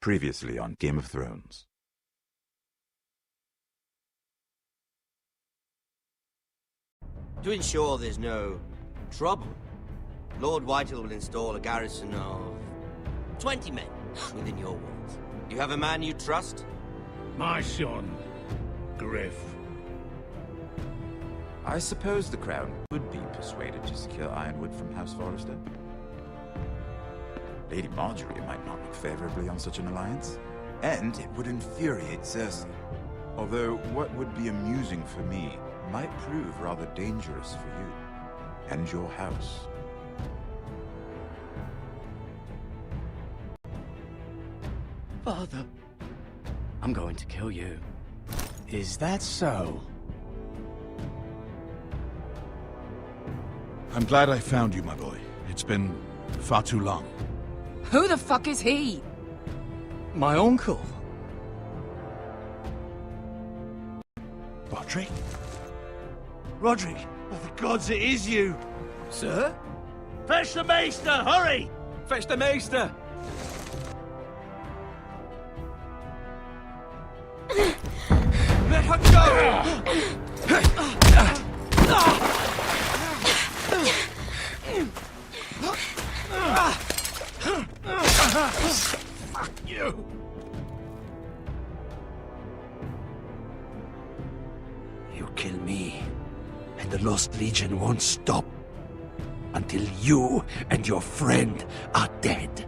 Previously on Game of Thrones. To ensure there's no trouble, Lord Whitehill will install a garrison of 20 men within your walls. You have a man you trust? My son, Griff. I suppose the Crown would be persuaded to secure Ironwood from House Forrester. Lady Marjorie might not look favorably on such an alliance, and it would infuriate Cersei. Although what would be amusing for me might prove rather dangerous for you and your house. Father, I'm going to kill you. Is that so? I'm glad I found you, my boy. It's been far too long. Who the fuck is he? My uncle. Roderick? Roderick! Oh, the gods, it is you! Sir? Fetch the maester, hurry! Fetch the maester! Let her go! Fuck you! You kill me, and the Lost Legion won't stop until you and your friend are dead.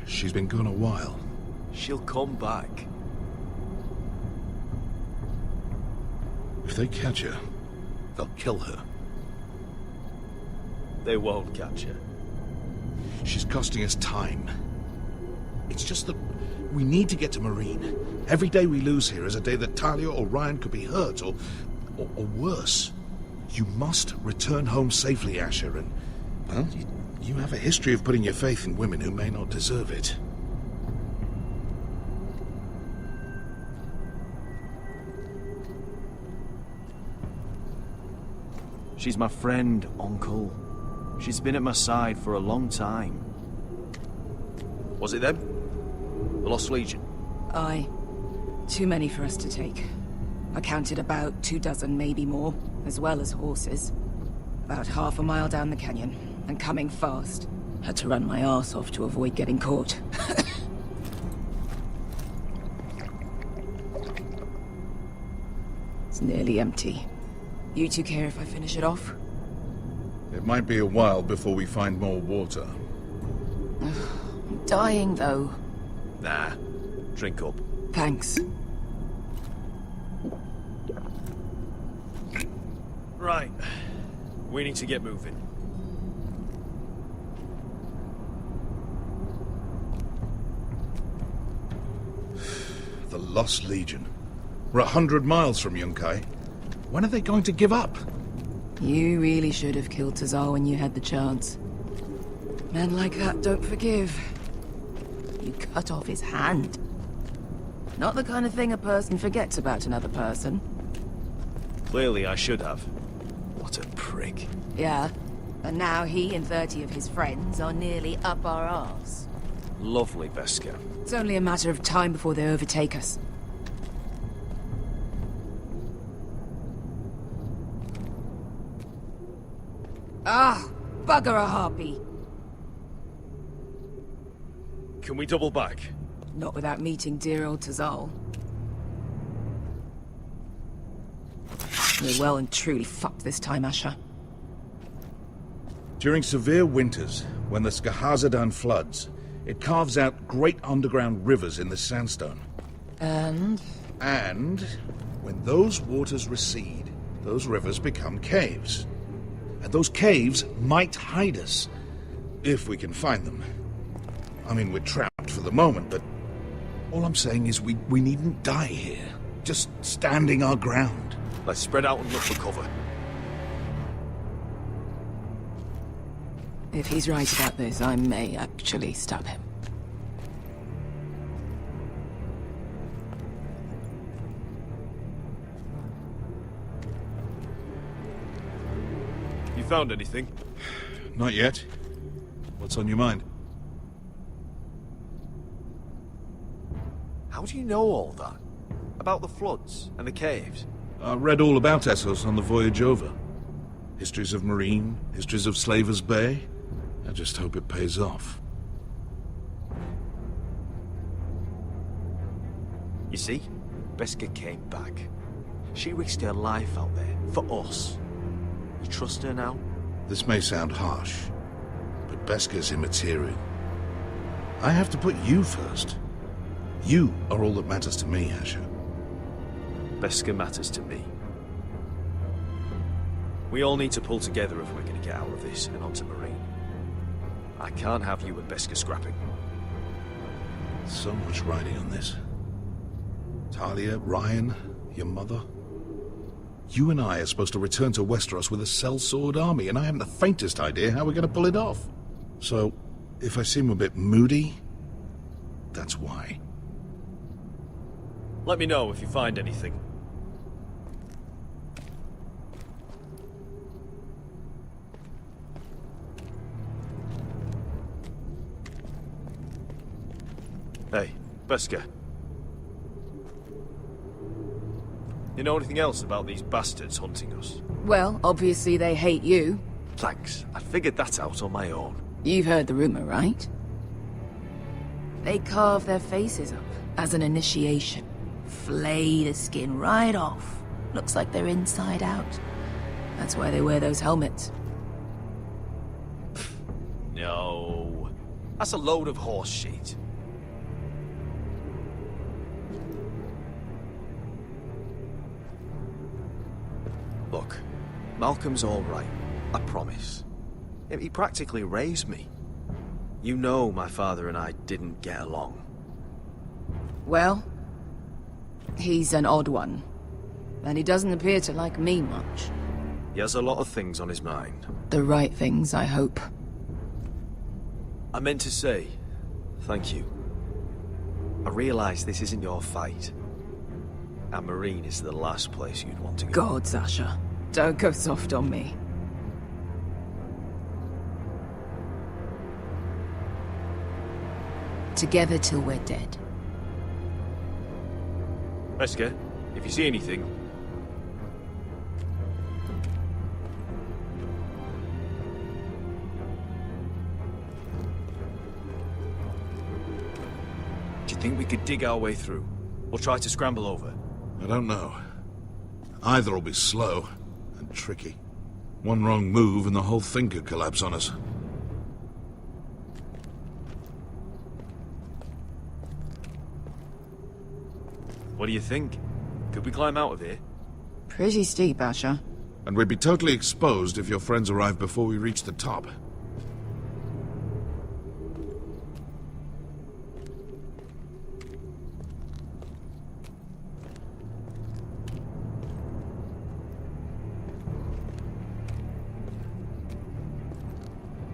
She's been gone a while. She'll come back. If they catch her, they'll kill her. They won't catch her. She's costing us time. It's just that we need to get to Marine. Every day we lose here is a day that Talia or Ryan could be hurt, or worse. You must return home safely, Asher, and, well, you have a history of putting your faith in women who may not deserve it. She's my friend, Uncle. She's been at my side for a long time. Was it them? The Lost Legion? Aye. Too many for us to take. I counted about 24, maybe more, as well as horses. About half a mile down the canyon, and coming fast. Had to run my arse off to avoid getting caught. It's nearly empty. You two care if I finish it off? It might be a while before we find more water. I'm dying, though. Nah. Drink up. Thanks. Right. We need to get moving. The Lost Legion. We're 100 miles from Yunkai. When are they going to give up? You really should have killed Tazar when you had the chance. Men like that don't forgive. You cut off his hand. Not the kind of thing a person forgets about another person. Clearly I should have. What a prick. Yeah, and now he and 30 of his friends are nearly up our arse. Lovely, Veska. It's only a matter of time before they overtake us. Ah, bugger a harpy. Can we double back? Not without meeting dear old Tazal. We're well and truly fucked this time, Asher. During severe winters, when the Skahazadan floods, it carves out great underground rivers in the sandstone. And When those waters recede, those rivers become caves. And those caves might hide us, if we can find them. I mean, we're trapped for the moment, but all I'm saying is we needn't die here. Just standing our ground. Let's spread out and look for cover. If he's right about this, I may actually stab him. You found anything? Not yet. What's on your mind? How do you know all that? About the floods and the caves? I read all about Essos on the voyage over. Histories of Marine, histories of Slaver's Bay. I just hope it pays off. You see, Beskha came back. She risked her life out there, for us. You trust her now? This may sound harsh, but Beskha's immaterial. I have to put you first. You are all that matters to me, Asher. Beskha matters to me. We all need to pull together if we're going to get out of this and onto Marine. I can't have you and Beskha scrapping. So much riding on this. Talia, Ryan, your mother. You and I are supposed to return to Westeros with a sellsword army, and I haven't the faintest idea how we're going to pull it off. So, if I seem a bit moody, that's why. Let me know if you find anything. Hey, Beskha. You know anything else about these bastards hunting us? Well, obviously they hate you. Thanks. I figured that out on my own. You've heard the rumor, right? They carve their faces up as an initiation. Flay the skin right off. Looks like they're inside out. That's why they wear those helmets. No. That's a load of horse shit. Look, Malcolm's all right. I promise. He practically raised me. You know my father and I didn't get along. Well, he's an odd one. And he doesn't appear to like me much. He has a lot of things on his mind. The right things, I hope. I meant to say, thank you. I realize this isn't your fight. And Marine is the last place you'd want to go. God, Sasha. Don't go soft on me. Together till we're dead. Beskha, if you see anything... Do you think we could dig our way through? Or try to scramble over? I don't know. Either will be slow and tricky. One wrong move and the whole thing could collapse on us. What do you think? Could we climb out of here? Pretty steep, Asher. And we'd be totally exposed if your friends arrive before we reach the top.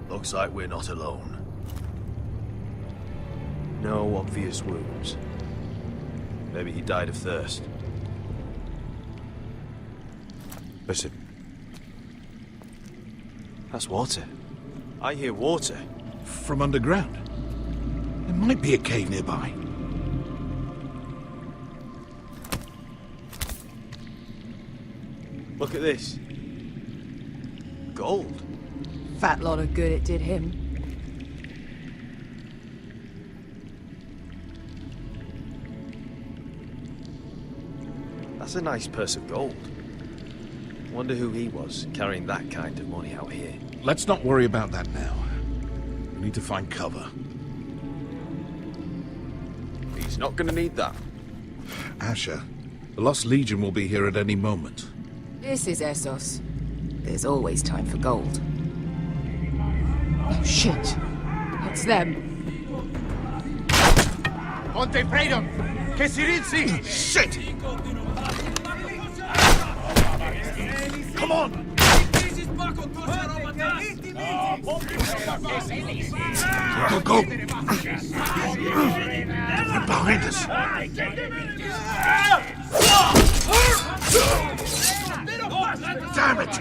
Looks like we're not alone. No obvious wounds. Maybe he died of thirst. Listen. That's water. I hear water. From underground. There might be a cave nearby. Look at this. Gold. Fat lot of good it did him. That's a nice purse of gold. Wonder who he was, carrying that kind of money out here. Let's not worry about that now. We need to find cover. He's not gonna need that. Asher, the Lost Legion will be here at any moment. This is Essos. There's always time for gold. Oh, shit. It's them. Monte Freedom! Che si rizzi! Shit! Come on! Go, go! They're behind us! Damn it!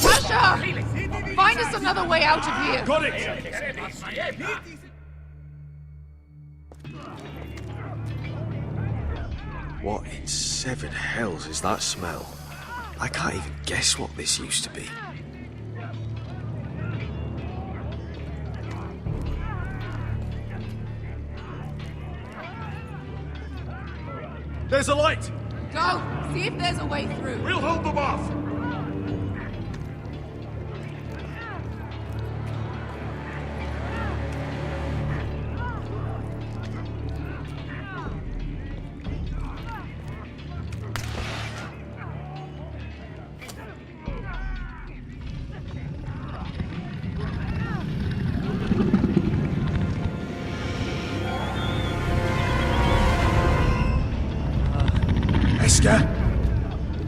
Asher! Find us another way out of here! Got it! What in seven hells is that smell? I can't even guess what this used to be. There's a light! Go! See if there's a way through. We'll hold them off!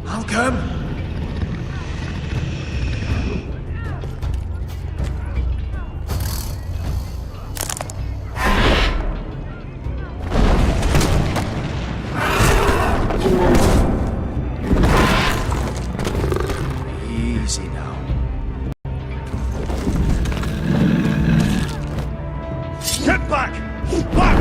I'll come. Easy now. Get back! Back!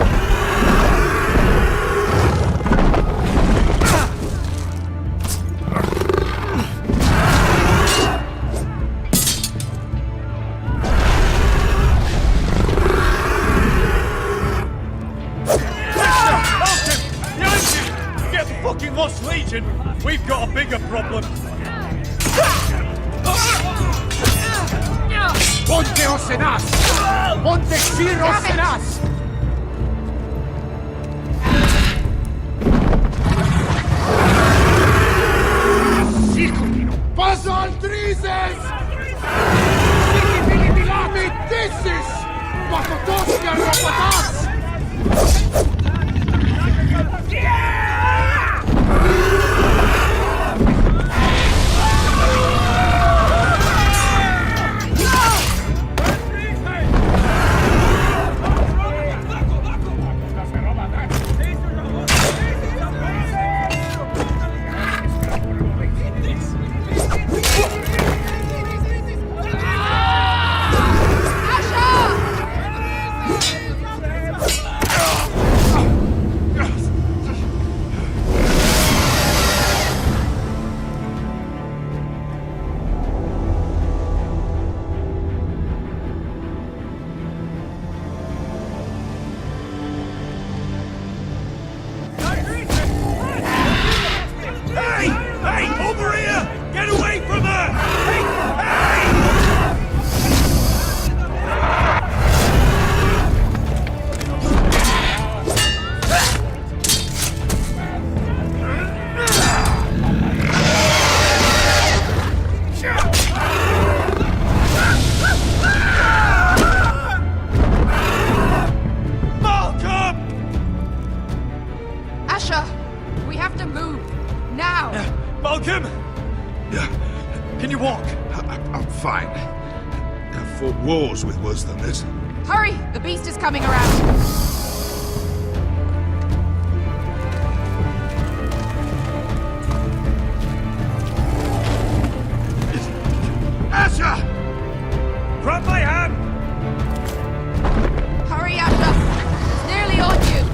We've got a bigger problem. Ponte Hossain! Ponte Hossain! Paso Altrises! Amitissis! Pakotosia Rapatas! I've fought wars with worse than this. Hurry! The beast is coming around! Asher! Grab my hand! Hurry, Asher! It's nearly on you!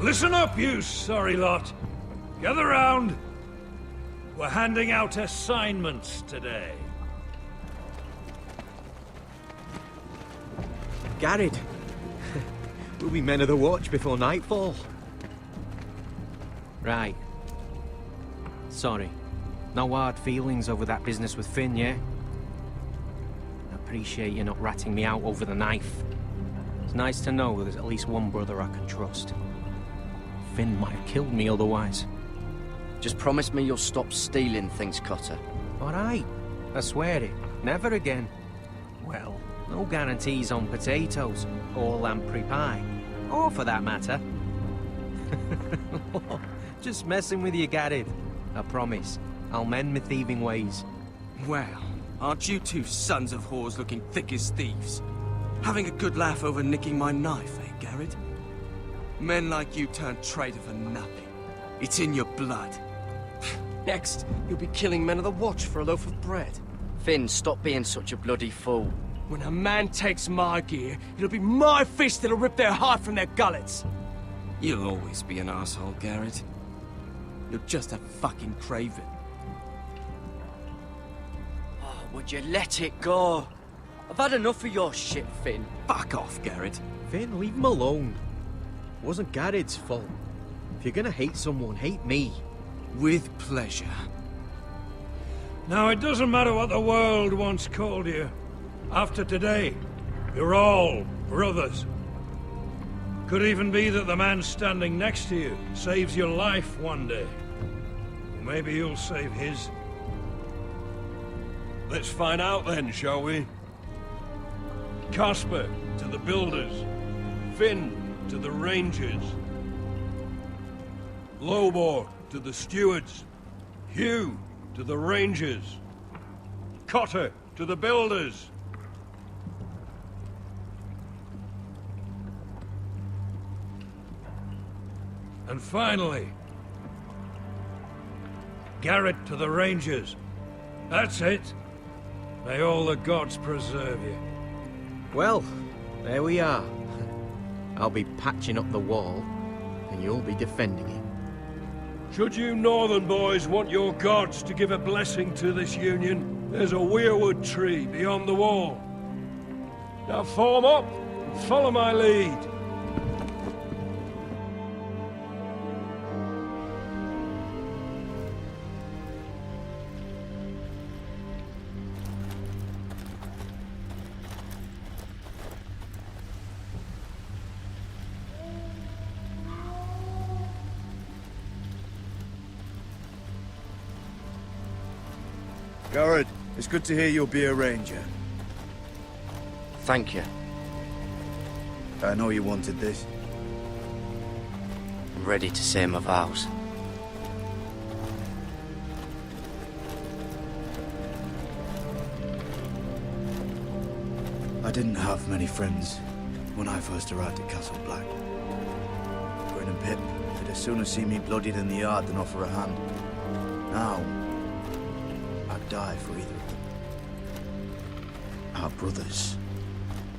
Listen up, you sorry lot. Gather round. We're handing out assignments today. Garrett. We'll be men of the watch before nightfall. Right. Sorry. No hard feelings over that business with Finn, yeah? I appreciate you not ratting me out over the knife. It's nice to know there's at least one brother I can trust. Finn might have killed me otherwise. Just promise me you'll stop stealing things, Cotter. All right. I swear it. Never again. Well, no guarantees on potatoes, or lamprey pie. Or for that matter. Just messing with you, Garrett. I promise. I'll mend my thieving ways. Well, aren't you two sons of whores looking thick as thieves? Having a good laugh over nicking my knife, eh, Garrett? Men like you turn traitor for nothing. It's in your blood. Next, you'll be killing men of the watch for a loaf of bread. Finn, stop being such a bloody fool. When a man takes my gear, it'll be my fist that'll rip their heart from their gullets. You'll always be an asshole, Garrett. You're just a fucking craven. Oh, would you let it go? I've had enough of your shit, Finn. Fuck off, Garrett. Finn, leave him alone. It wasn't Garrett's fault. If you're gonna hate someone, hate me. With pleasure. Now, it doesn't matter what the world once called you. After today, you're all brothers. Could even be that the man standing next to you saves your life one day. Maybe you'll save his. Let's find out then, shall we? Casper to the builders. Finn to the rangers. Lobor to the stewards. Hugh to the rangers. Cotter to the builders. And finally, Garrett to the Rangers. That's it. May all the gods preserve you. Well, there we are. I'll be patching up the wall, and you'll be defending it. Should you northern boys want your gods to give a blessing to this union, there's a weirwood tree beyond the wall. Now form up and follow my lead. Garrett, it's good to hear you'll be a ranger. Thank you. I know you wanted this. I'm ready to say my vows. I didn't have many friends when I first arrived at Castle Black. Grin and Pip would as soon as see me bloodied in the yard than offer a hand. Now, I'd die for either of them. Our brothers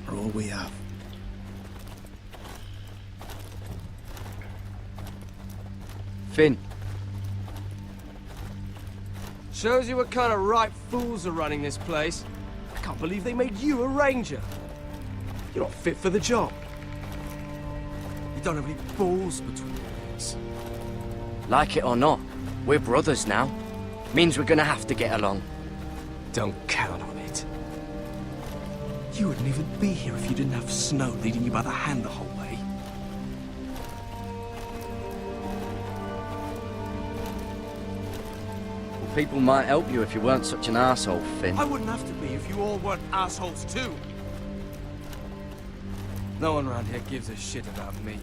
are all we have. Finn. Shows you what kind of ripe fools are running this place. I can't believe they made you a ranger. You're not fit for the job. You don't have any balls between your legs. Like it or not, we're brothers now. Means we're gonna have to get along. Don't count on it. You wouldn't even be here if you didn't have Snow leading you by the hand the whole way. Well, people might help you if you weren't such an arsehole, Finn. I wouldn't have to be if you all weren't assholes too. No one around here gives a shit about me.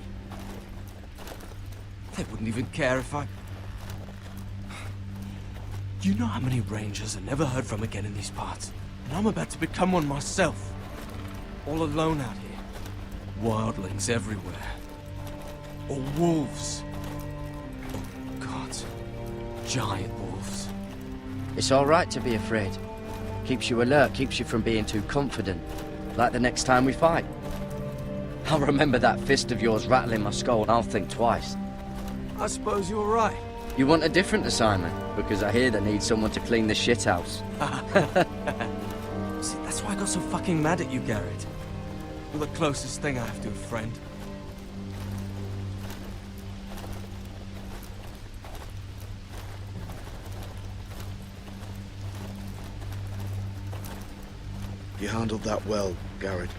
They wouldn't even care if I... You know how many rangers are never heard from again in these parts? And I'm about to become one myself. All alone out here. Wildlings everywhere. Or wolves. Oh, God. Giant wolves. It's all right to be afraid. Keeps you alert, keeps you from being too confident. Like the next time we fight. I'll remember that fist of yours rattling my skull and I'll think twice. I suppose you're right. You want a different assignment? Because I hear they need someone to clean the shithouse. See, that's why I got so fucking mad at you, Garrett. You're the closest thing I have to a friend. You handled that well, Garrett.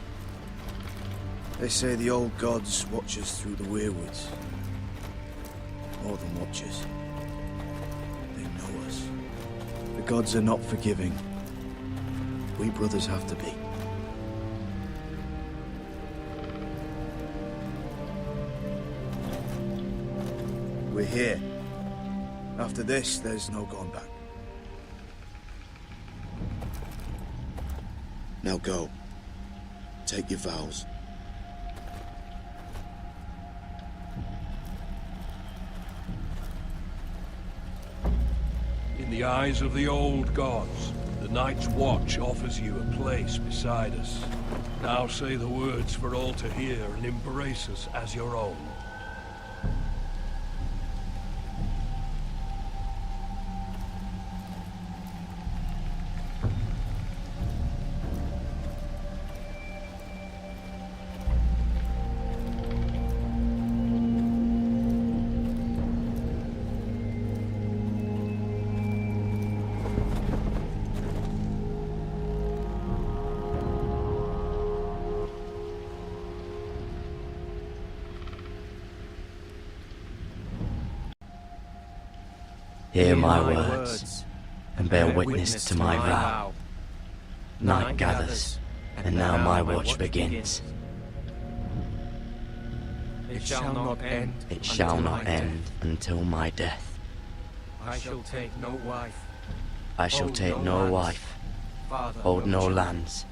They say the old gods watch us through the weirwoods. More than watchers. They know us. The gods are not forgiving. We brothers have to be. We're here. After this, there's no going back. Now go. Take your vows. In the eyes of the old gods, the Night's Watch offers you a place beside us. Now say the words for all to hear and embrace us as your own. Hear my words, and bear witness to my vow. Night gathers, and now my watch begins. It shall not end. It shall not end until my death. I shall take no wife. I shall take no wife, hold no lands,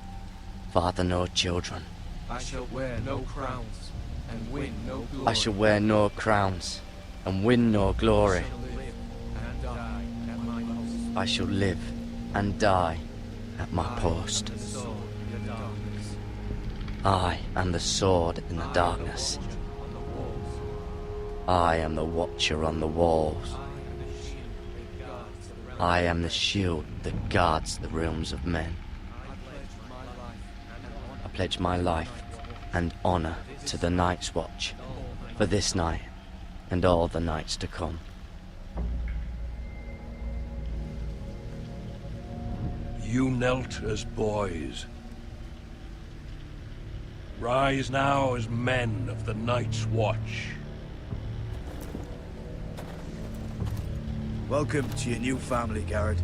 father no children. I shall wear no crowns, and win no glory. I shall wear no crowns, and win no glory. I shall live and die at my post. I am the sword in the darkness. I am the watcher on the walls. I am the shield that guards the realms of men. I pledge my life and honor to the Night's Watch for this night and all the nights to come. You knelt as boys. Rise now as men of the Night's Watch. Welcome to your new family, Garrett.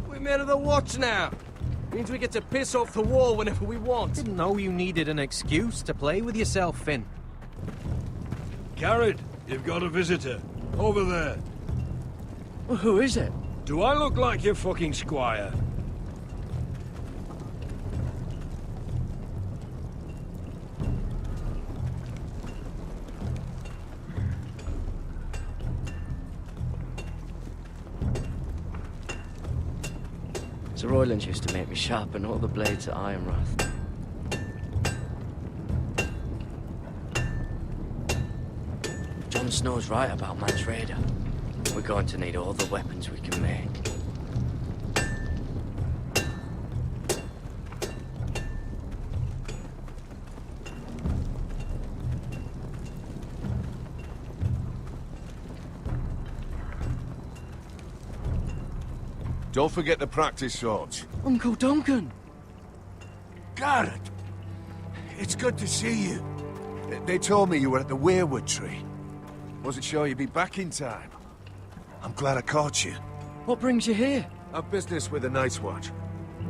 We're men of the watch now. Means we get to piss off the wall whenever we want. Didn't know you needed an excuse to play with yourself, Finn. Garrett, you've got a visitor. Over there. Well, who is it? Do I look like your fucking squire? Sir Royland used to make me sharpen all the blades at Ironrath. Jon Snow's right about Mance Rayder. We're going to need all the weapons we can make. Don't forget to practice swords. Uncle Duncan! Garrett! It's good to see you. They told me you were at the weirwood tree. Wasn't sure you'd be back in time. I'm glad I caught you. What brings you here? I've business with the Night's Watch.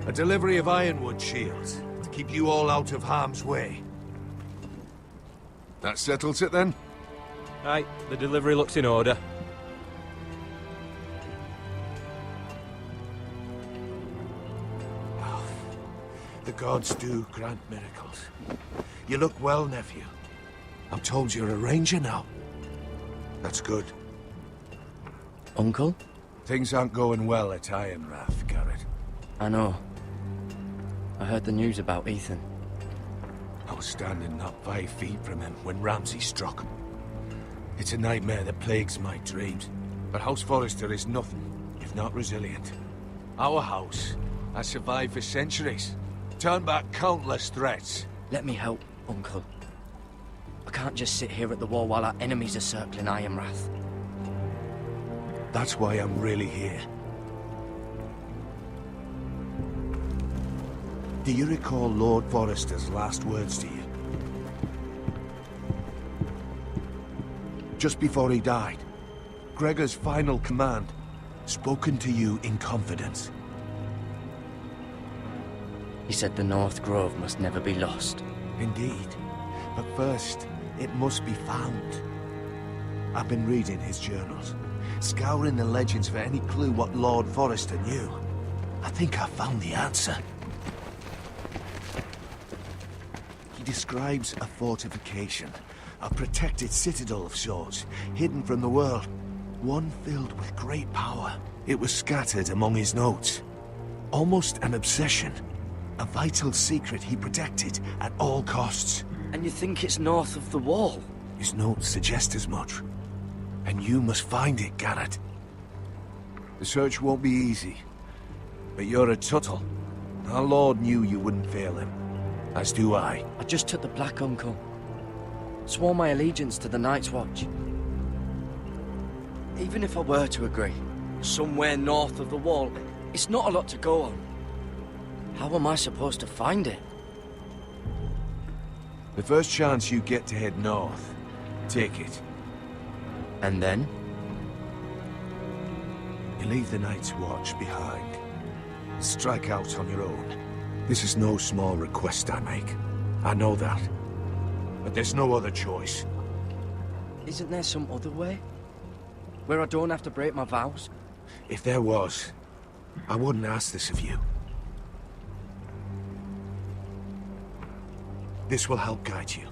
A delivery of ironwood shields, to keep you all out of harm's way. That settles it then? Aye, the delivery looks in order. The gods do grant miracles. You look well, nephew. I'm told you're a ranger now. That's good. Uncle? Things aren't going well at Ironrath, Garrett. I know. I heard the news about Ethan. I was standing not 5 feet from him when Ramsay struck him. It's a nightmare that plagues my dreams. But House Forrester is nothing if not resilient. Our house has survived for centuries. Turned back countless threats. Let me help, Uncle. I can't just sit here at the wall while our enemies are circling Ironrath. That's why I'm really here. Do you recall Lord Forrester's last words to you? Just before he died, Gregor's final command, spoken to you in confidence. He said the North Grove must never be lost. Indeed. But first, it must be found. I've been reading his journals, scouring the legends for any clue what Lord Forrester knew. I think I found the answer. He describes a fortification, a protected citadel of sorts, hidden from the world. One filled with great power. It was scattered among his notes. Almost an obsession. A vital secret he protected at all costs. And you think it's north of the wall? His notes suggest as much. And you must find it, Garrett. The search won't be easy. But you're a Tuttle. Our Lord knew you wouldn't fail him. As do I. I just took the black, Uncle. Swore my allegiance to the Night's Watch. Even if I were to agree, somewhere north of the wall, it's not a lot to go on. How am I supposed to find it? The first chance you get to head north, take it. And then? You leave the Night's Watch behind. Strike out on your own. This is no small request I make. I know that. But there's no other choice. Isn't there some other way? Where I don't have to break my vows? If there was, I wouldn't ask this of you. This will help guide you.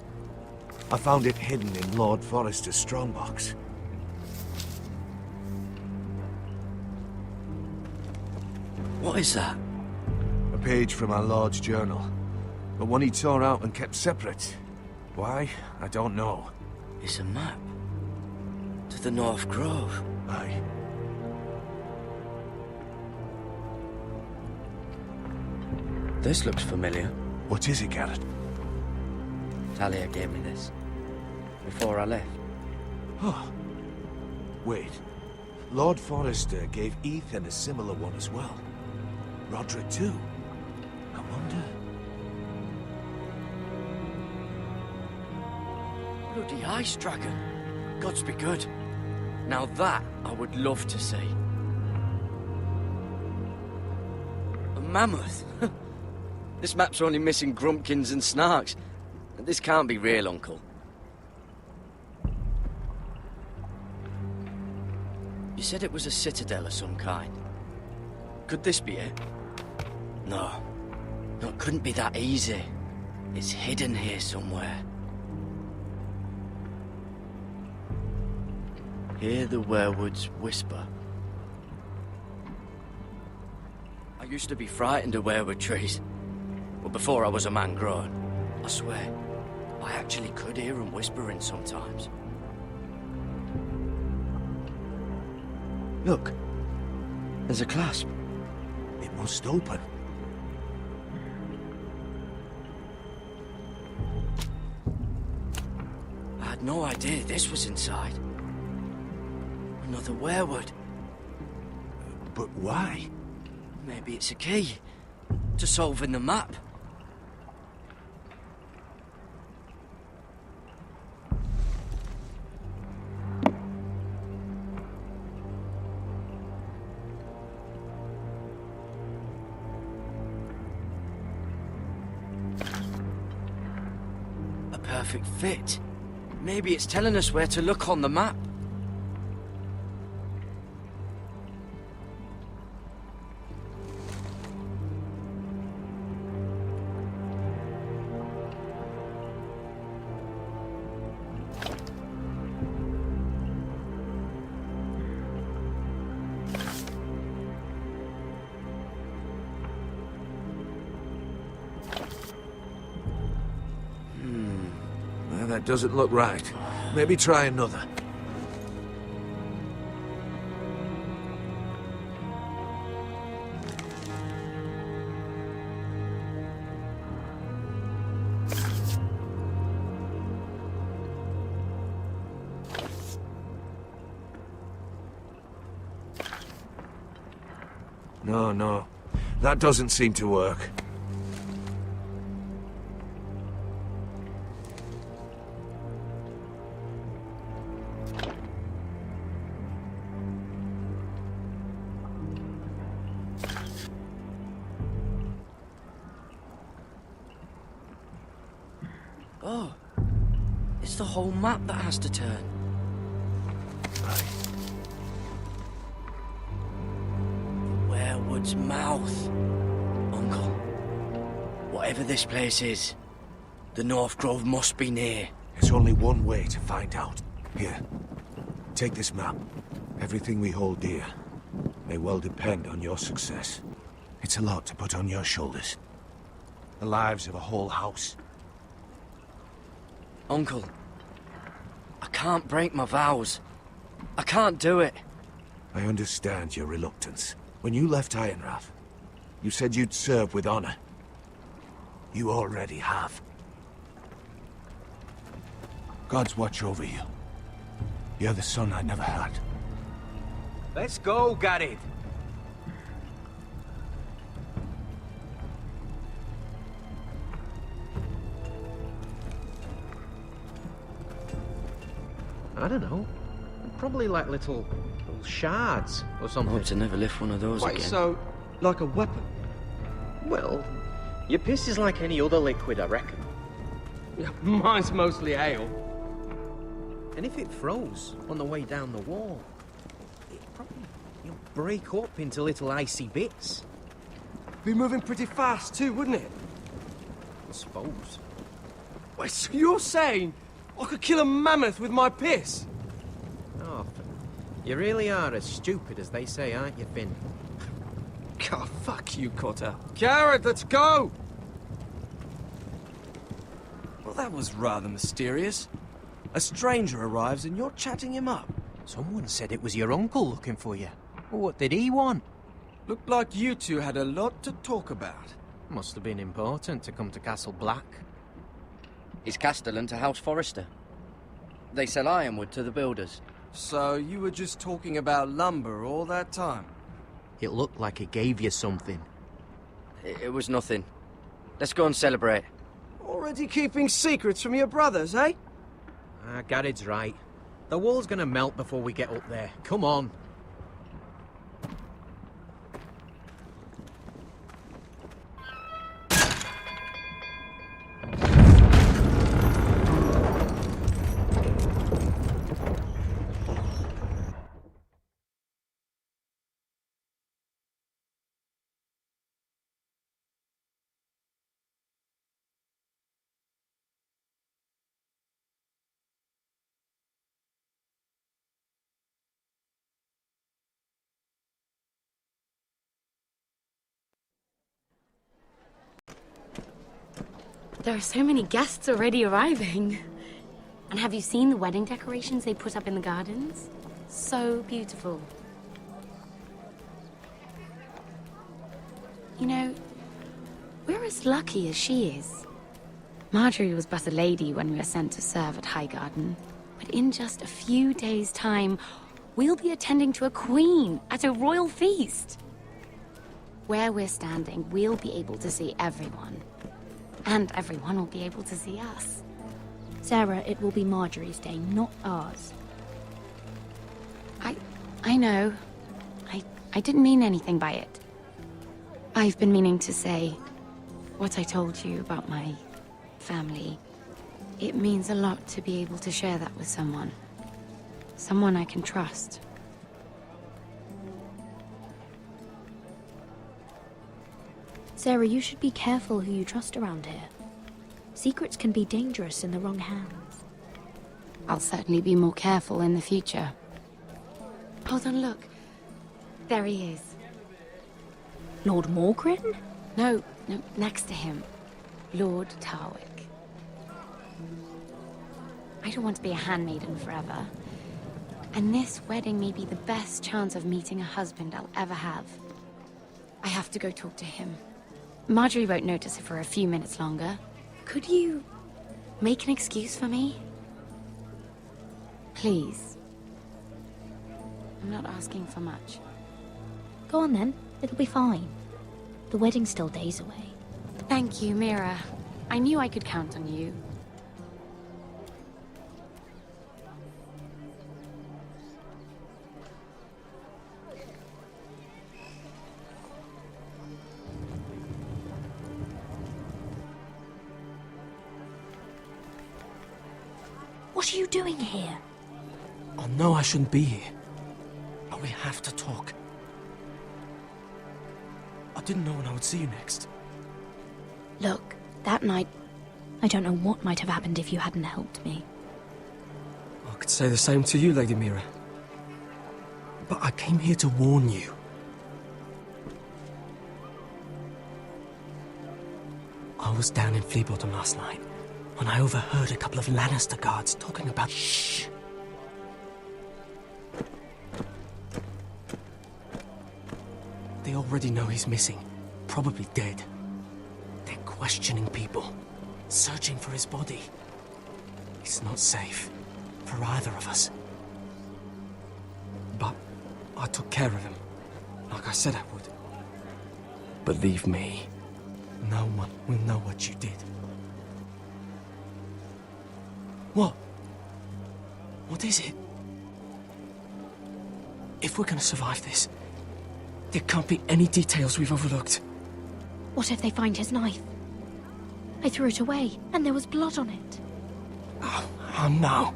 I found it hidden in Lord Forrester's strongbox. What is that? A page from our Lord's journal. But one he tore out and kept separate. Why? I don't know. It's a map. To the North Grove. Aye. This looks familiar. What is it, Garrett? Talia gave me this. Before I left. Oh. Wait. Lord Forrester gave Ethan a similar one as well. Roderick too. I wonder... Bloody ice dragon. Gods be good. Now that I would love to see. A mammoth. This map's only missing grumpkins and snarks. This can't be real, Uncle. You said it was a citadel of some kind. Could this be it? No. No, it couldn't be that easy. It's hidden here somewhere. Hear the werewoods whisper. I used to be frightened of werewood trees. But before I was a man grown, I swear, I actually could hear them whispering sometimes. Look, there's a clasp. It must open. I had no idea this was inside. Another werewood. But why? Maybe it's a key to solving the map. A perfect fit. Maybe it's telling us where to look on the map. That doesn't look right. Maybe try another. No. That doesn't seem to work. Oh, it's the whole map that has to turn. Werewood's mouth. Uncle, whatever this place is, the North Grove must be near. There's only one way to find out. Here, take this map. Everything we hold dear may well depend on your success. It's a lot to put on your shoulders. The lives of a whole house. Uncle, I can't break my vows. I can't do it. I understand your reluctance. When you left Ironrath, you said you'd serve with honor. You already have. God's watch over you. You're the son I never had. Let's go, Garrett. I don't know. Probably like little shards or something. I hope to never lift one of those Wait, again. so, like a weapon? Well, your piss is like any other liquid, I reckon. Yeah, mine's mostly ale. And if it froze on the way down the wall, it probably break up into little icy bits. Be moving pretty fast too, wouldn't it? I suppose. Wait, so you're saying I could kill a mammoth with my piss? Oh, you really are as stupid as they say, aren't you, Finn? God, fuck you, Cotter. Garrett, let's go! Well, that was rather mysterious. A stranger arrives and you're chatting him up. Someone said it was your uncle looking for you. Well, what did he want? Looked like you two had a lot to talk about. Must have been important to come to Castle Black. It's Castellan to House Forrester. They sell ironwood to the builders. So you were just talking about lumber all that time? It looked like he gave you something. It was nothing. Let's go and celebrate. Already keeping secrets from your brothers, eh? Garrett's right. The wall's gonna melt before we get up there. Come on. There are so many guests already arriving. And have you seen the wedding decorations they put up in the gardens? So beautiful. You know, we're as lucky as she is. Marjorie was but a lady when we were sent to serve at Highgarden. But in just a few days' time, we'll be attending to a queen at a royal feast. Where we're standing, we'll be able to see everyone. And everyone will be able to see us. Sarah, it will be Marjorie's day, not ours. I know. I didn't mean anything by it. I've been meaning to say what I told you about my family. It means a lot to be able to share that with someone. Someone I can trust. Sarah, you should be careful who you trust around here. Secrets can be dangerous in the wrong hands. I'll certainly be more careful in the future. Hold on, look. There he is. Lord Morgrin? No, next to him. Lord Tarwick. I don't want to be a handmaiden forever. And this wedding may be the best chance of meeting a husband I'll ever have. I have to go talk to him. Marjorie won't notice it for a few minutes longer. Could you make an excuse for me? Please. I'm not asking for much. Go on then. It'll be fine. The wedding's still days away. Thank you, Mira. I knew I could count on you. What are you doing here? I know I shouldn't be here, but we have to talk. I didn't know when I would see you next. Look, that night, I don't know what might have happened if you hadn't helped me. I could say the same to you, Lady Mira. But I came here to warn you. I was down in Fleabottom last night when I overheard a couple of Lannister guards talking about... Shh! They already know he's missing, probably dead. They're questioning people, searching for his body. It's not safe for either of us. But I took care of him, like I said I would. Believe me, no one will know what you did. What? What is it? If we're gonna survive this, there can't be any details we've overlooked. What if they find his knife? I threw it away, and there was blood on it. Oh no.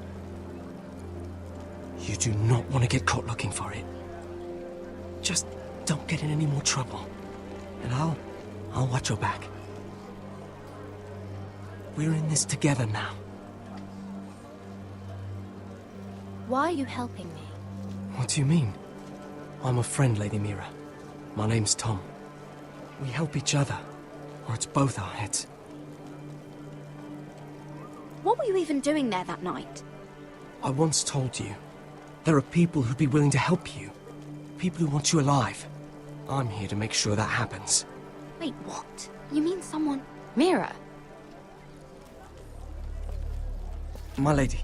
You do not want to get caught looking for it. Just don't get in any more trouble. And I'll watch your back. We're in this together now. Why are you helping me? What do you mean? I'm a friend, Lady Mira. My name's Tom. We help each other, or it's both our heads. What were you even doing there that night? I once told you, there are people who'd be willing to help you. People who want you alive. I'm here to make sure that happens. Wait, what? You mean someone... Mira! My lady.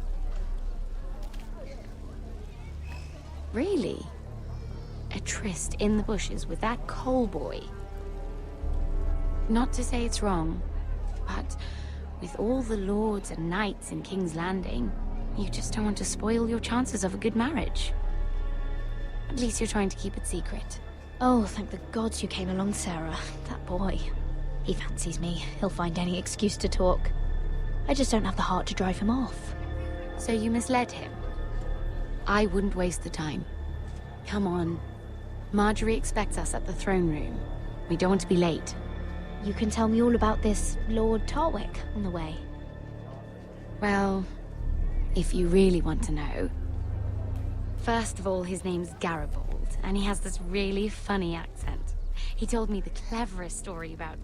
Really? A tryst in the bushes with that Cole boy? Not to say it's wrong, but with all the lords and knights in King's Landing, you just don't want to spoil your chances of a good marriage. At least you're trying to keep it secret. Oh, thank the gods you came along, Sarah. That boy. He fancies me. He'll find any excuse to talk. I just don't have the heart to drive him off. So you misled him? I wouldn't waste the time. Come on. Marjorie expects us at the throne room. We don't want to be late. You can tell me all about this Lord Tarwick on the way. Well, if you really want to know. First of all, his name's Garibaldi, and he has this really funny accent. He told me the cleverest story about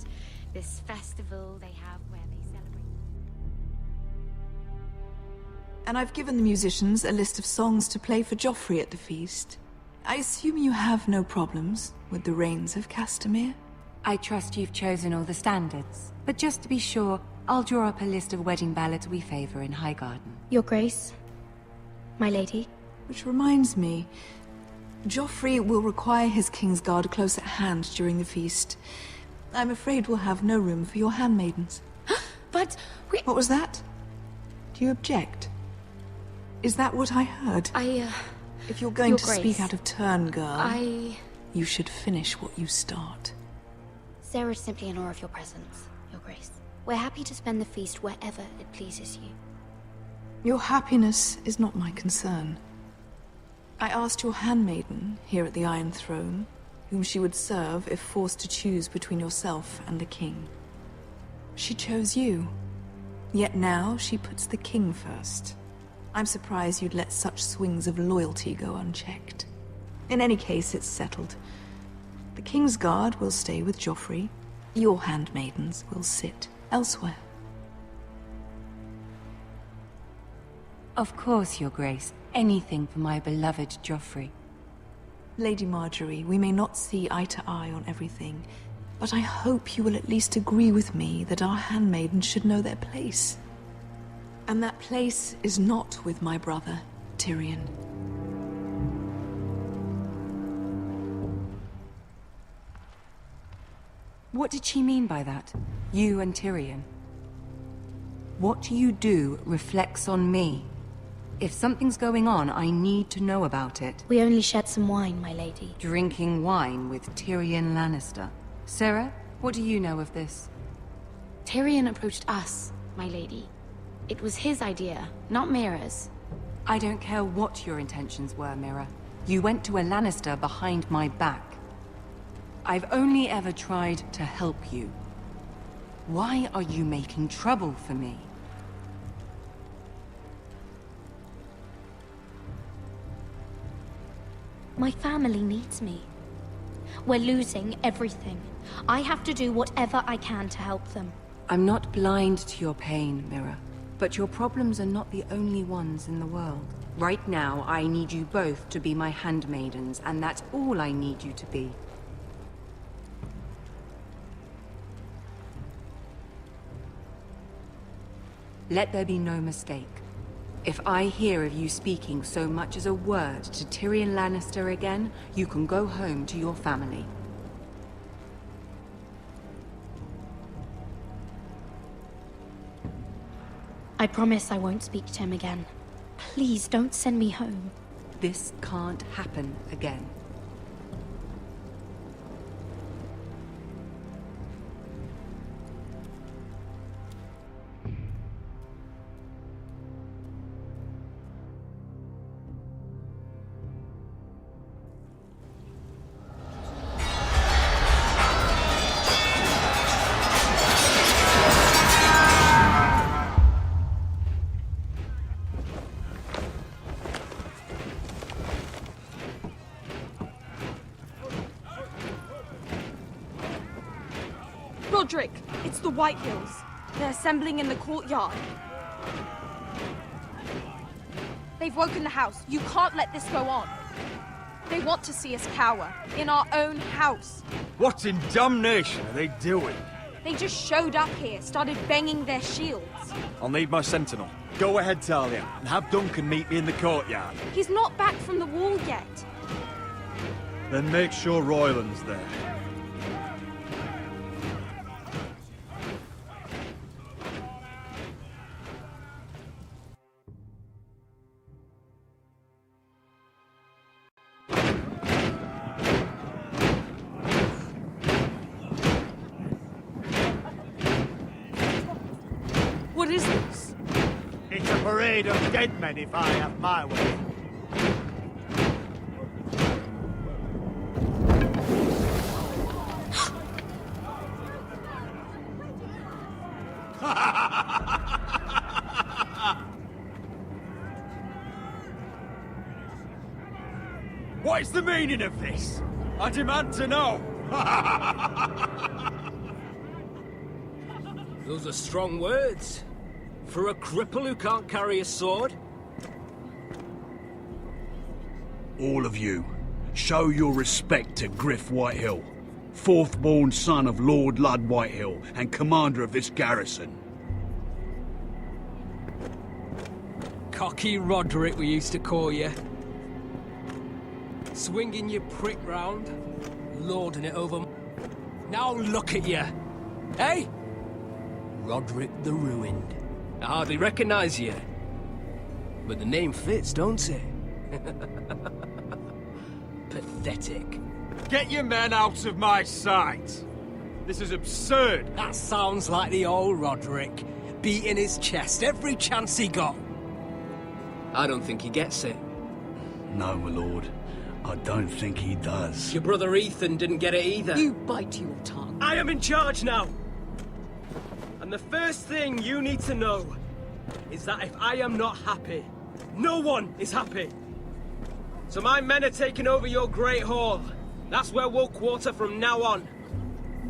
this festival they have where they celebrate... And I've given the musicians a list of songs to play for Joffrey at the feast. I assume you have no problems with the Rains of Castamere? I trust you've chosen all the standards. But just to be sure, I'll draw up a list of wedding ballads we favor in Highgarden. Your Grace, my lady. Which reminds me, Joffrey will require his Kingsguard close at hand during the feast. I'm afraid we'll have no room for your handmaidens. But we... What was that? Do you object? Is that what I heard? If you're going to speak out of turn, girl, you should finish what you start. Sarah's simply in awe of your presence, Your Grace. We're happy to spend the feast wherever it pleases you. Your happiness is not my concern. I asked your handmaiden here at the Iron Throne whom she would serve if forced to choose between yourself and the king. She chose you. Yet now she puts the king first. I'm surprised you'd let such swings of loyalty go unchecked. In any case, it's settled. The Kingsguard will stay with Joffrey. Your handmaidens will sit elsewhere. Of course, Your Grace. Anything for my beloved Joffrey. Lady Marjorie, we may not see eye to eye on everything, but I hope you will at least agree with me that our handmaidens should know their place. And that place is not with my brother, Tyrion. What did she mean by that? You and Tyrion? What you do reflects on me. If something's going on, I need to know about it. We only shared some wine, my lady. Drinking wine with Tyrion Lannister. Sarah, what do you know of this? Tyrion approached us, my lady. It was his idea, not Mira's. I don't care what your intentions were, Mira. You went to a Lannister behind my back. I've only ever tried to help you. Why are you making trouble for me? My family needs me. We're losing everything. I have to do whatever I can to help them. I'm not blind to your pain, Mira. But your problems are not the only ones in the world. Right now, I need you both to be my handmaidens, and that's all I need you to be. Let there be no mistake. If I hear of you speaking so much as a word to Tyrion Lannister again, you can go home to your family. I promise I won't speak to him again. Please don't send me home. This can't happen again. Roderick, it's the White Hills. They're assembling in the courtyard. They've woken the house. You can't let this go on. They want to see us cower. In our own house. What in damnation are they doing? They just showed up here, started banging their shields. I'll need my sentinel. Go ahead, Talia, and have Duncan meet me in the courtyard. He's not back from the wall yet. Then make sure Royland's there. What is this? It's a parade of dead men if I have my way. What is the meaning of this? I demand to know! Those are strong words. For a cripple who can't carry a sword? All of you, show your respect to Griff Whitehill, fourth-born son of Lord Lud Whitehill and commander of this garrison. Cocky Roderick, we used to call you. Swinging your prick round, lording it over... Now look at you! Hey? Roderick the Ruined. I hardly recognise you. But the name fits, don't it? Pathetic. Get your men out of my sight! This is absurd! That sounds like the old Roderick, beating his chest every chance he got. I don't think he gets it. No, my lord. I don't think he does. Your brother Ethan didn't get it either. You bite your tongue. I am in charge now! And the first thing you need to know is that if I am not happy, no one is happy. So my men are taking over your Great Hall. That's where we'll quarter from now on.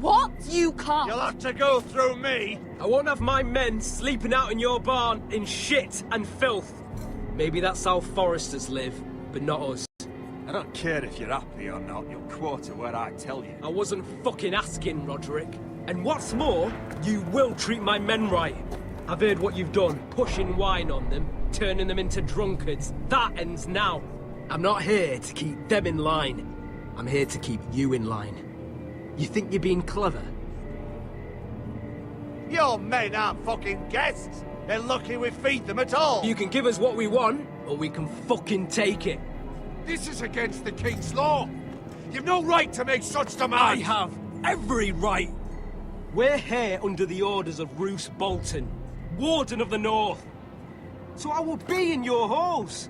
What? You can't. You'll have to go through me. I won't have my men sleeping out in your barn in shit and filth. Maybe that's how foresters live, but not us. I don't care if you're happy or not. You'll quarter what I tell you. I wasn't fucking asking, Roderick. And what's more, you will treat my men right. I've heard what you've done, pushing wine on them, turning them into drunkards. That ends now. I'm not here to keep them in line. I'm here to keep you in line. You think you're being clever? Your men aren't fucking guests. They're lucky we feed them at all. You can give us what we want, or we can fucking take it. This is against the king's law. You've no right to make such demands. I have every right. We're here under the orders of Roose Bolton, Warden of the North. So I will be in your halls.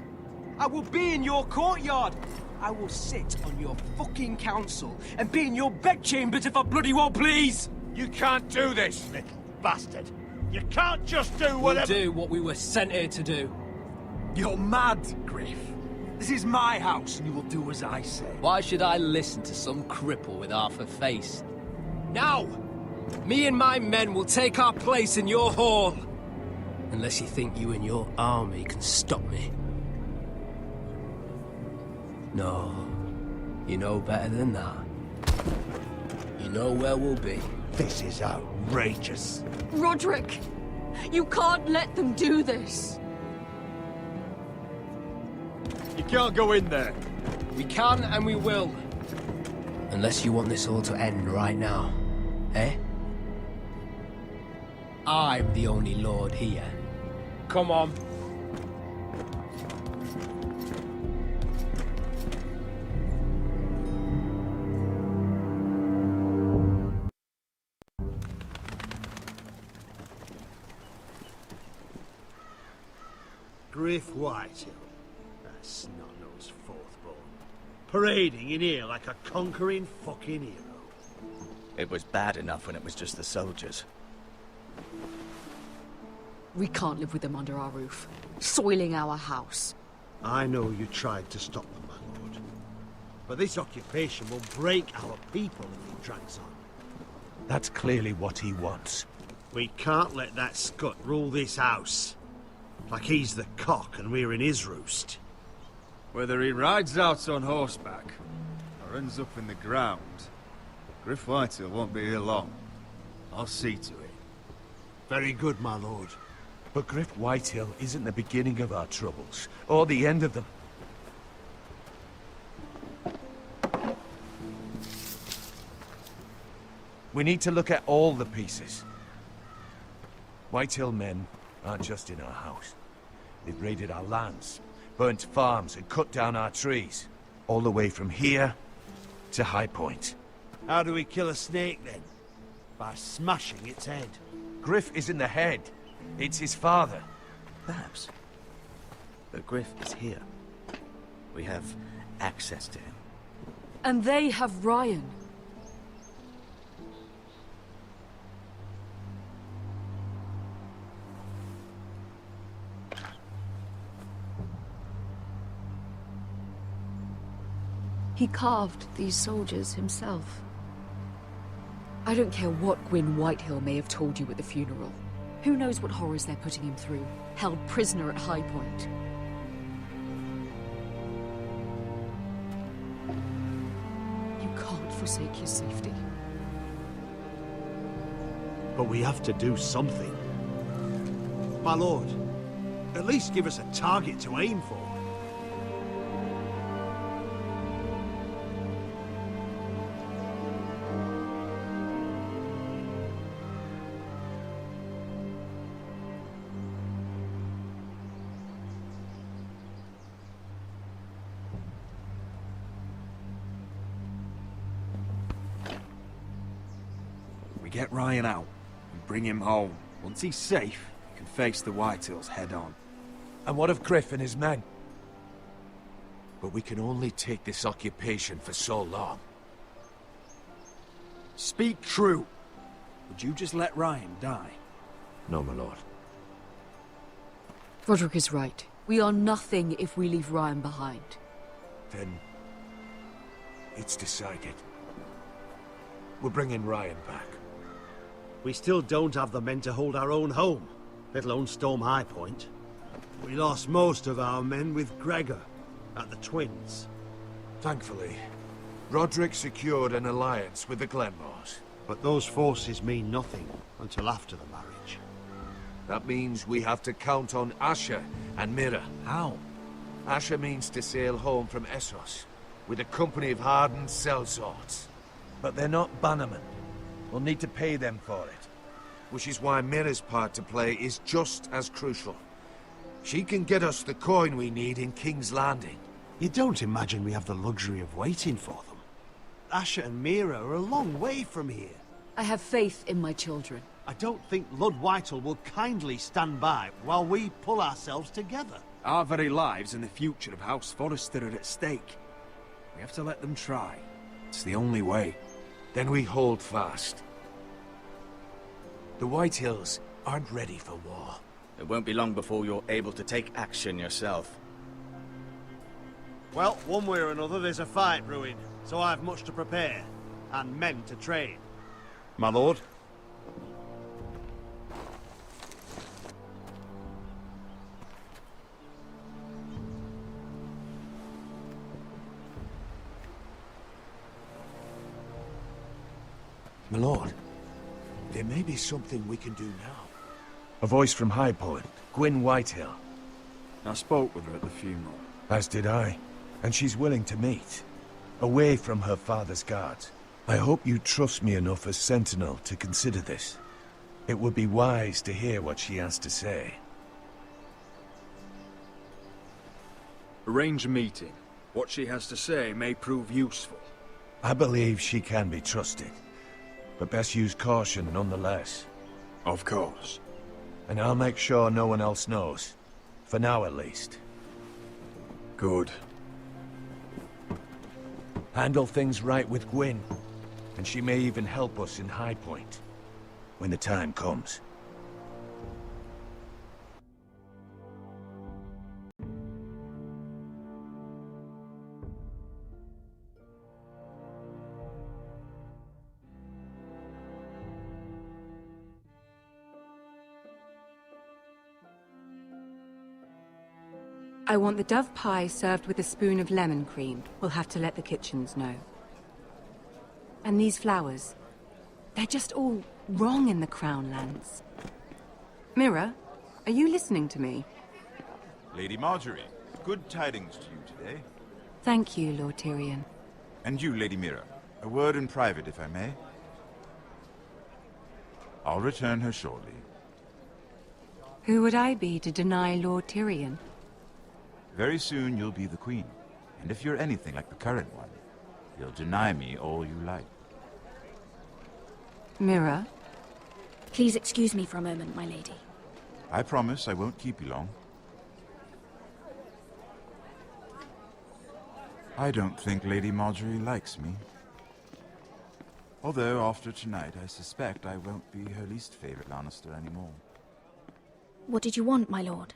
I will be in your courtyard. I will sit on your fucking council and be in your bedchambers if I bloody well please. You can't do this, little bastard. You can't just do whatever— We'll do what we were sent here to do. You're mad, Griff. This is my house, and you will do as I say. Why should I listen to some cripple with half a face? Now, me and my men will take our place in your hall. Unless you think you and your army can stop me. No, you know better than that. You know where we'll be. This is outrageous. Roderick! You can't let them do this! You can't go in there. We can and we will. Unless you want this all to end right now. Eh? I'm the only lord here. Come on. Griff Whitehill, that snot-nosed fourth-born, parading in here like a conquering fucking hero. It was bad enough when it was just the soldiers. We can't live with them under our roof, soiling our house. I know you tried to stop them, my lord. But this occupation will break our people if it drags on. That's clearly what he wants. We can't let that scut rule this house. Like he's the cock and we're in his roost. Whether he rides out on horseback or ends up in the ground, Griff Whitehill won't be here long. I'll see to it. Very good, my lord. But Griff Whitehill isn't the beginning of our troubles, or the end of them. We need to look at all the pieces. Whitehill men aren't just in our house. They've raided our lands, burnt farms and cut down our trees. All the way from here to High Point. How do we kill a snake, then? By smashing its head. Griff isn't the head. It's his father. Perhaps. But Griff is here. We have access to him. And they have Ryan. He carved these soldiers himself. I don't care what Gwyn Whitehill may have told you at the funeral. Who knows what horrors they're putting him through, held prisoner at High Point. You can't forsake your safety. But we have to do something. My lord, at least give us a target to aim for. Get Ryan out and bring him home. Once he's safe, you can face the Whitehills head on. And what of Griff and his men? But we can only take this occupation for so long. Speak true. Would you just let Ryan die? No, my lord. Roderick is right. We are nothing if we leave Ryan behind. Then it's decided. We're bringing Ryan back. We still don't have the men to hold our own home, let alone storm High Point. We lost most of our men with Gregor at the Twins. Thankfully, Roderick secured an alliance with the Glenmores. But those forces mean nothing until after the marriage. That means we have to count on Asher and Mira. How? Asher means to sail home from Essos with a company of hardened sellswords. But they're not bannermen. We'll need to pay them for it. Which is why Mira's part to play is just as crucial. She can get us the coin we need in King's Landing. You don't imagine we have the luxury of waiting for them? Asher and Mira are a long way from here. I have faith in my children. I don't think Lord Whitehall will kindly stand by while we pull ourselves together. Our very lives and the future of House Forrester are at stake. We have to let them try. It's the only way. Then we hold fast. The Whitehills aren't ready for war. It won't be long before you're able to take action yourself. Well, one way or another there's a fight brewing, so I have much to prepare, and men to train. My lord? My lord, there may be something we can do now. A voice from High Point, Gwyn Whitehill. I spoke with her at the funeral. As did I. And she's willing to meet. Away from her father's guards. I hope you trust me enough as Sentinel to consider this. It would be wise to hear what she has to say. Arrange a meeting. What she has to say may prove useful. I believe she can be trusted. But best use caution nonetheless. Of course. And I'll make sure no one else knows. For now, at least. Good. Handle things right with Gwyn. And she may even help us in High Point. When the time comes. I want the dove pie served with a spoon of lemon cream. We'll have to let the kitchens know. And these flowers. They're just all wrong in the Crown lands. Mira, are you listening to me? Lady Marjorie, good tidings to you today. Thank you, Lord Tyrion. And you, Lady Mira. A word in private, if I may. I'll return her shortly. Who would I be to deny Lord Tyrion? Very soon you'll be the queen. And if you're anything like the current one, you'll deny me all you like. Mira? Please excuse me for a moment, my lady. I promise I won't keep you long. I don't think Lady Marjorie likes me. Although, after tonight, I suspect I won't be her least favorite Lannister anymore. What did you want, my lord?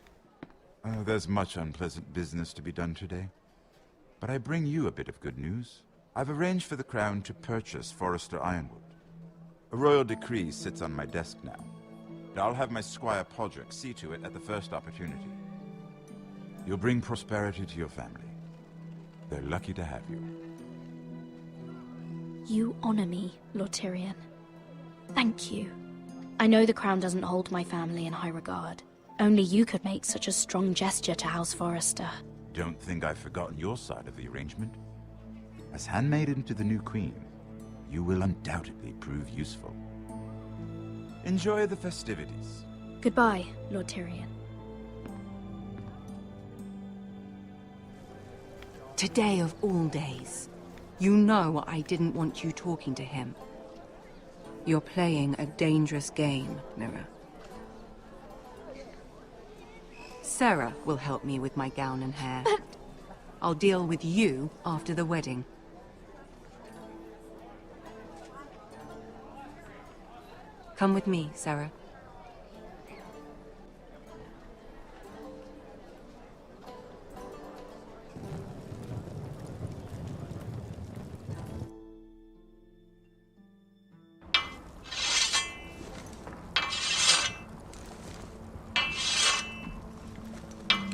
There's much unpleasant business to be done today. But I bring you a bit of good news. I've arranged for the Crown to purchase Forrester Ironwood. A royal decree sits on my desk now. And I'll have my squire Podrick see to it at the first opportunity. You'll bring prosperity to your family. They're lucky to have you. You honor me, Lord Tyrion. Thank you. I know the Crown doesn't hold my family in high regard. Only you could make such a strong gesture to House Forrester. Don't think I've forgotten your side of the arrangement. As handmaiden to the new queen, you will undoubtedly prove useful. Enjoy the festivities. Goodbye, Lord Tyrion. Today of all days. You know I didn't want you talking to him. You're playing a dangerous game, Mira. Sarah will help me with my gown and hair. But... I'll deal with you after the wedding. Come with me, Sarah.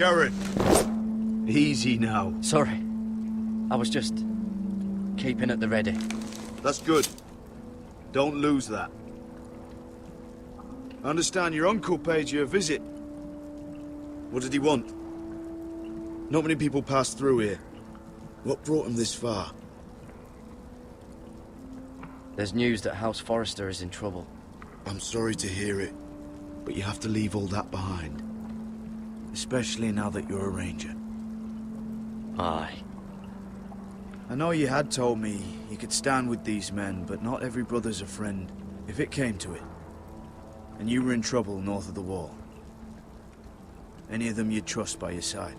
Garrett! Easy now. Sorry. I was just keeping at the ready. That's good. Don't lose that. I understand your uncle paid you a visit. What did he want? Not many people pass through here. What brought him this far? There's news that House Forrester is in trouble. I'm sorry to hear it, but you have to leave all that behind. Especially now that you're a ranger. Aye. I know you had told me you could stand with these men, but not every brother's a friend, if it came to it. And you were in trouble north of the wall. Any of them you'd trust by your side.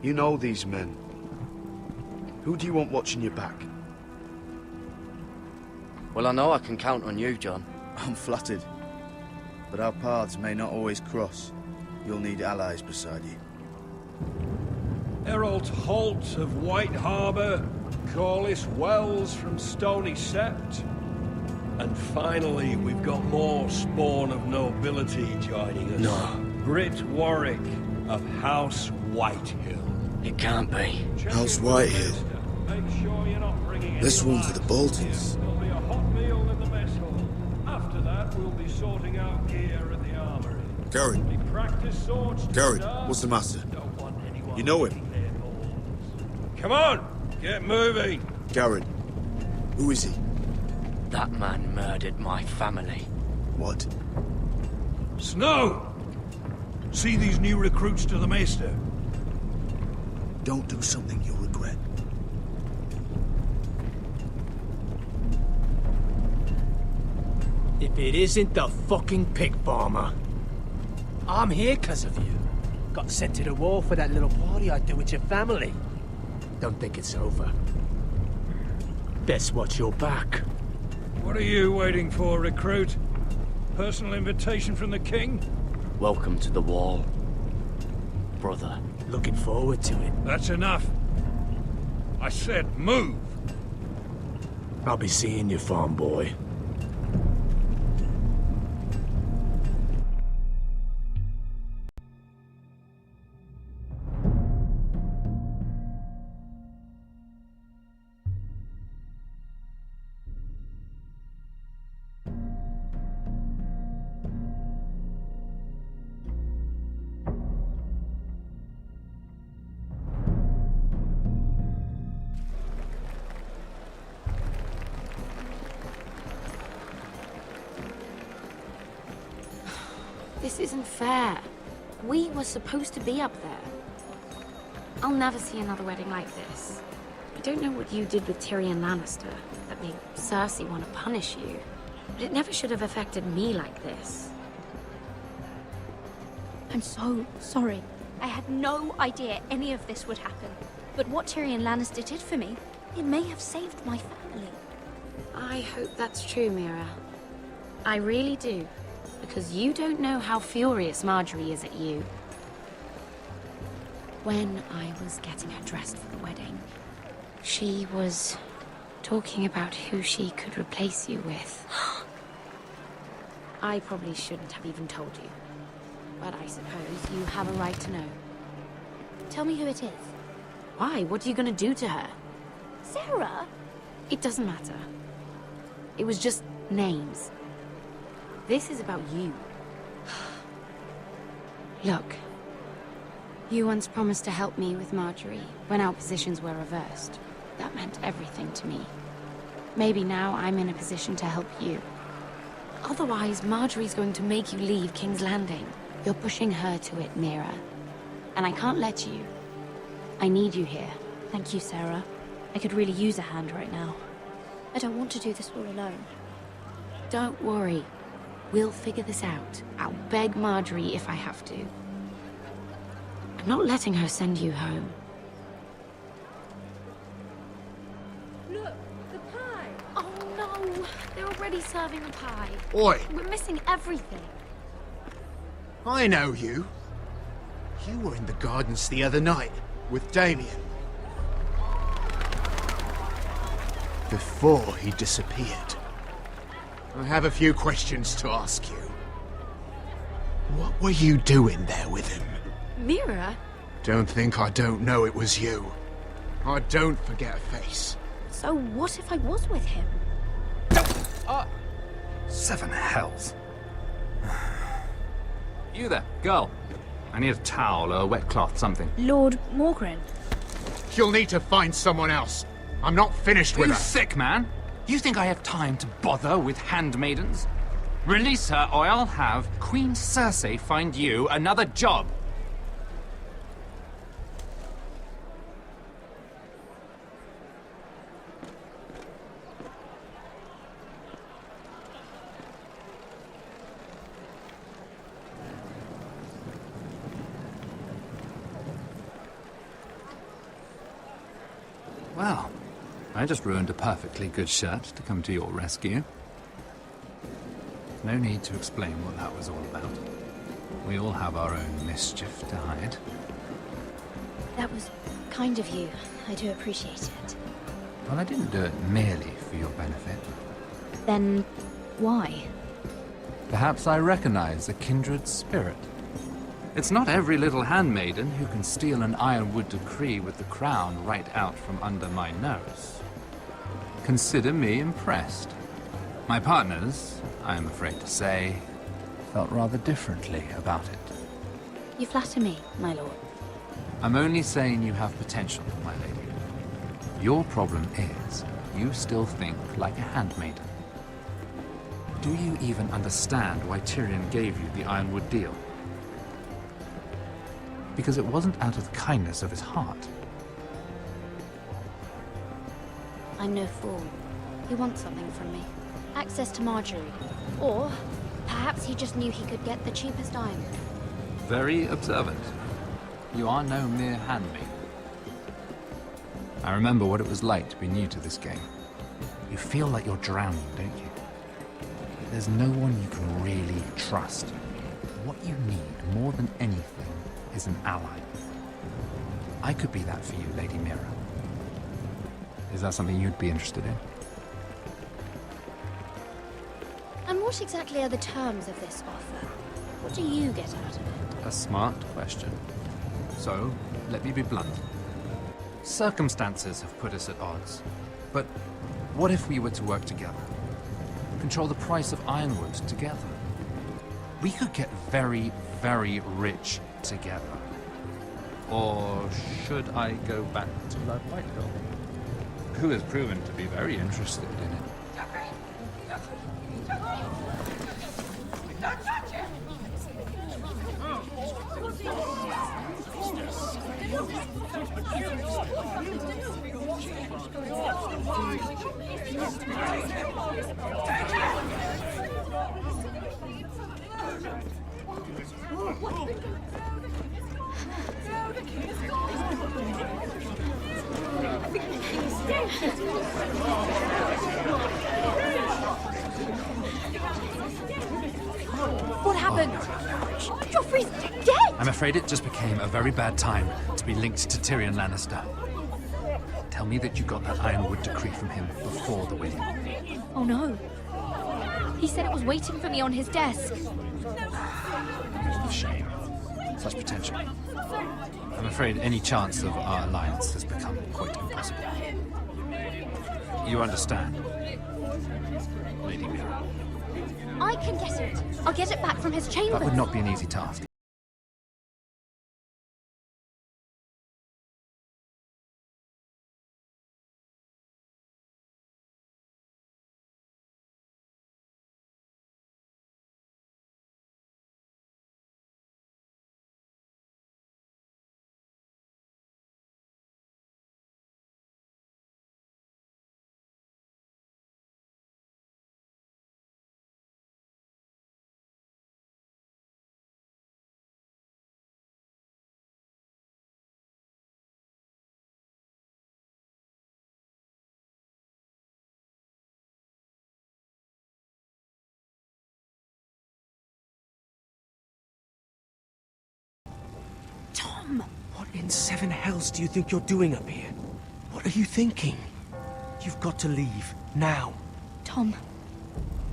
You know these men. Who do you want watching your back? Well, I know I can count on you, John. I'm flattered. But our paths may not always cross. You'll need allies beside you. Errol Holt of White Harbour, Corliss Wells from Stony Sept. And finally, we've got more spawn of nobility joining us. No. Britt Warwick of House Whitehill. It can't be. House Whitehill? This one's for the Boltons. There'll be a hot meal in the mess hall. After that, we'll be sorting out gear at the armory. Garrett. Garrett, what's the matter? You know him? Come on! Get moving! Garrett. Who is he? That man murdered my family. What? Snow! See these new recruits to the Maester? Don't do something you'll regret. If it isn't the fucking pig farmer. I'm here because of you. Got sent to the war for that little party I do with your family. Don't think it's over. Best watch your back. What are you waiting for, recruit? Personal invitation from the king? Welcome to the wall, brother. Looking forward to it. That's enough. I said move. I'll be seeing you, farm boy. This isn't fair. We were supposed to be up there. I'll never see another wedding like this. I don't know what you did with Tyrion Lannister that made Cersei want to punish you, but it never should have affected me like this. I'm so sorry. I had no idea any of this would happen. But what Tyrion Lannister did for me, it may have saved my family. I hope that's true, Mira. I really do. Because you don't know how furious Marjorie is at you. When I was getting her dressed for the wedding, she was talking about who she could replace you with. I probably shouldn't have even told you. But I suppose you have a right to know. Tell me who it is. Why? What are you gonna do to her? Sarah? It doesn't matter. It was just names. This is about you. Look, you once promised to help me with Marjorie when our positions were reversed. That meant everything to me. Maybe now I'm in a position to help you. Otherwise, Marjorie's going to make you leave King's Landing. You're pushing her to it, Mira. And I can't let you. I need you here. Thank you, Sarah. I could really use a hand right now. I don't want to do this all alone. Don't worry. We'll figure this out. I'll beg Marjorie if I have to. I'm not letting her send you home. Look, the pie! Oh no! They're already serving the pie. Oi! We're missing everything. I know you. You were in the gardens the other night with Damien. Before he disappeared. I have a few questions to ask you. What were you doing there with him? Mira? Don't think I don't know it was you. I don't forget a face. So what if I was with him? Seven hells. You there, girl. I need a towel or a wet cloth, something. Lord Morgren. You'll need to find someone else. I'm not finished with You her. sick, man? You think I have time to bother with handmaidens? Release her, or I'll have Queen Cersei find you another job. Well, I just ruined a perfectly good shirt to come to your rescue. No need to explain what that was all about. We all have our own mischief to hide. That was kind of you. I do appreciate it. Well, I didn't do it merely for your benefit. Then why? Perhaps I recognize a kindred spirit. It's not every little handmaiden who can steal an ironwood decree with the crown right out from under my nose. Consider me impressed. My partners, I am afraid to say, felt rather differently about it. You flatter me, my lord. I'm only saying you have potential, my lady. Your problem is, you still think like a handmaiden. Do you even understand why Tyrion gave you the ironwood deal? Because it wasn't out of the kindness of his heart. I'm no fool. He wants something from me. Access to Marjorie. Or perhaps he just knew he could get the cheapest iron. Very observant. You are no mere handmaid. I remember what it was like to be new to this game. You feel like you're drowning, don't you? There's no one you can really trust. What you need more than anything is an ally. I could be that for you, Lady Mira. Is that something you'd be interested in? And what exactly are the terms of this offer? What do you get out of it? A smart question. So, let me be blunt. Circumstances have put us at odds. But what if we were to work together? Control the price of ironwood together? We could get very, very rich together. Or should I go back to Lord Whitehill, who has proven to be very interested in it? Don't touch it! What happened? Joffrey's dead! I'm afraid it just became a very bad time to be linked to Tyrion Lannister. Tell me that you got that ironwood decree from him before the wedding. Oh no. He said it was waiting for me on his desk. A shame. Such potential. I'm afraid any chance of our alliance has become quite impossible. You understand, Lady Mira? I can get it. I'll get it back from his chamber. That would not be an easy task. Tom! What in seven hells do you think you're doing up here? What are you thinking? You've got to leave, now. Tom,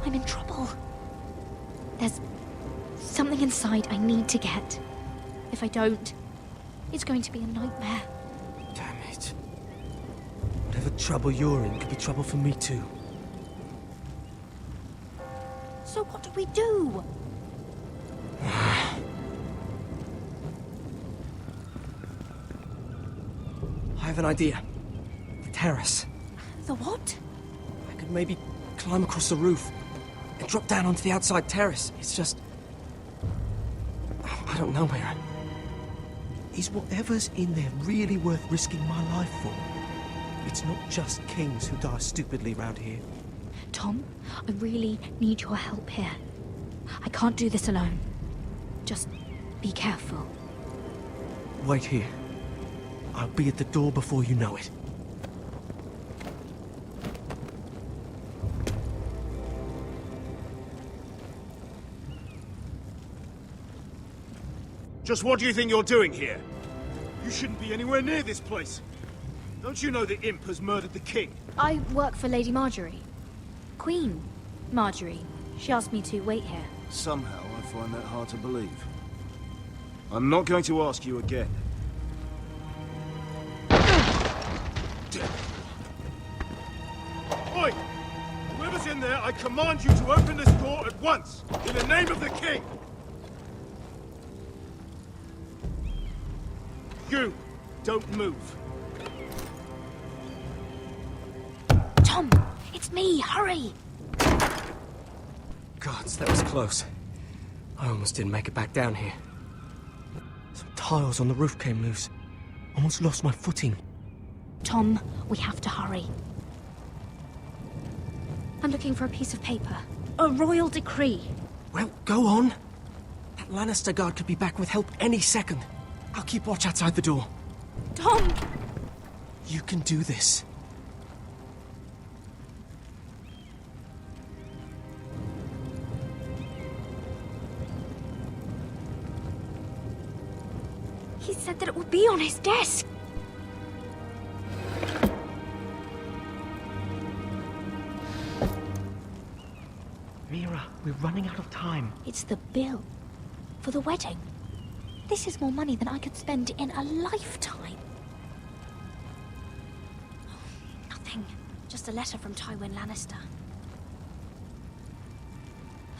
I'm in trouble. There's something inside I need to get. If I don't, it's going to be a nightmare. Damn it. Whatever trouble you're in could be trouble for me too. So what do we do? I have an idea. The terrace. The what? I could maybe climb across the roof and drop down onto the outside terrace. It's just... I don't know, Mira. Is whatever's in there really worth risking my life for? It's not just kings who die stupidly round here. Tom, I really need your help here. I can't do this alone. Just be careful. Wait here. I'll be at the door before you know it. Just what do you think you're doing here? You shouldn't be anywhere near this place. Don't you know the imp has murdered the king? I work for Lady Marjorie. Queen Marjorie. She asked me to wait here. Somehow I find that hard to believe. I'm not going to ask you again. Oi! Whoever's in there, I command you to open this door at once! In the name of the king! You! Don't move. Tom! It's me! Hurry! Gods, that was close. I almost didn't make it back down here. Some tiles on the roof came loose. Almost lost my footing. Tom, we have to hurry. I'm looking for a piece of paper. A royal decree. Well, go on. That Lannister guard could be back with help any second. I'll keep watch outside the door. Tom! You can do this. He said that it would be on his desk. Mira, we're running out of time. It's the bill for the wedding. This is more money than I could spend in a lifetime. Nothing. Just a letter from Tywin Lannister.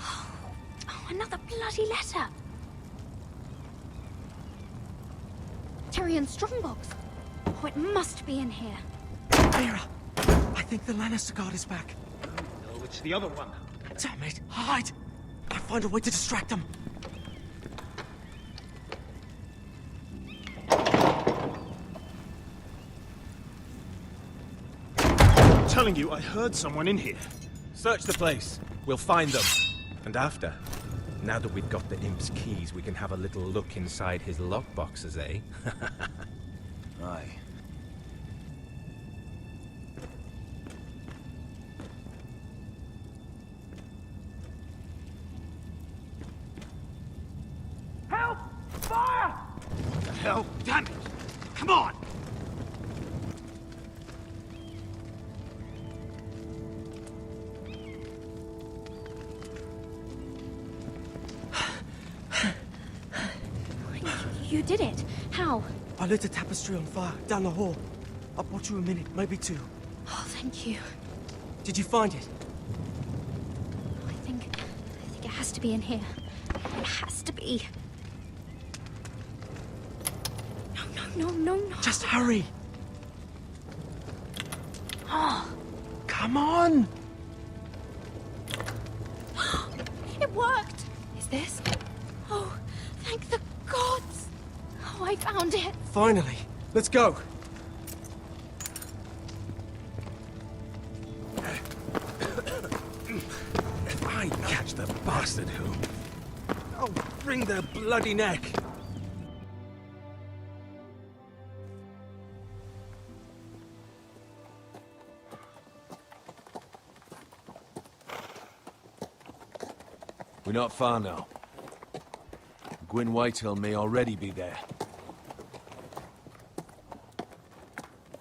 Oh, another bloody letter. Tyrion's strongbox. Oh, it must be in here. Mira, I think the Lannister guard is back. No, it's the other one. Damn it, hide! I'll find a way to distract them. I'm telling you, I heard someone in here. Search the place. We'll find them. And after, now that we've got the imp's keys, we can have a little look inside his lockboxes, eh? Aye. Help! Fire! What the hell? Damn it! Come on! You did it. How? I lit a tapestry on fire down the hall. I'll bought you a minute, maybe two. Oh, thank you. Did you find it? I think it has to be in here. It has to be. No. Just hurry. Oh. Come on. It worked. Is this? Oh, thank the gods. Oh, I found it. Finally. Let's go. If I catch the bastard who... I'll wring their bloody neck. We're not far now. Gwyn Whitehill may already be there.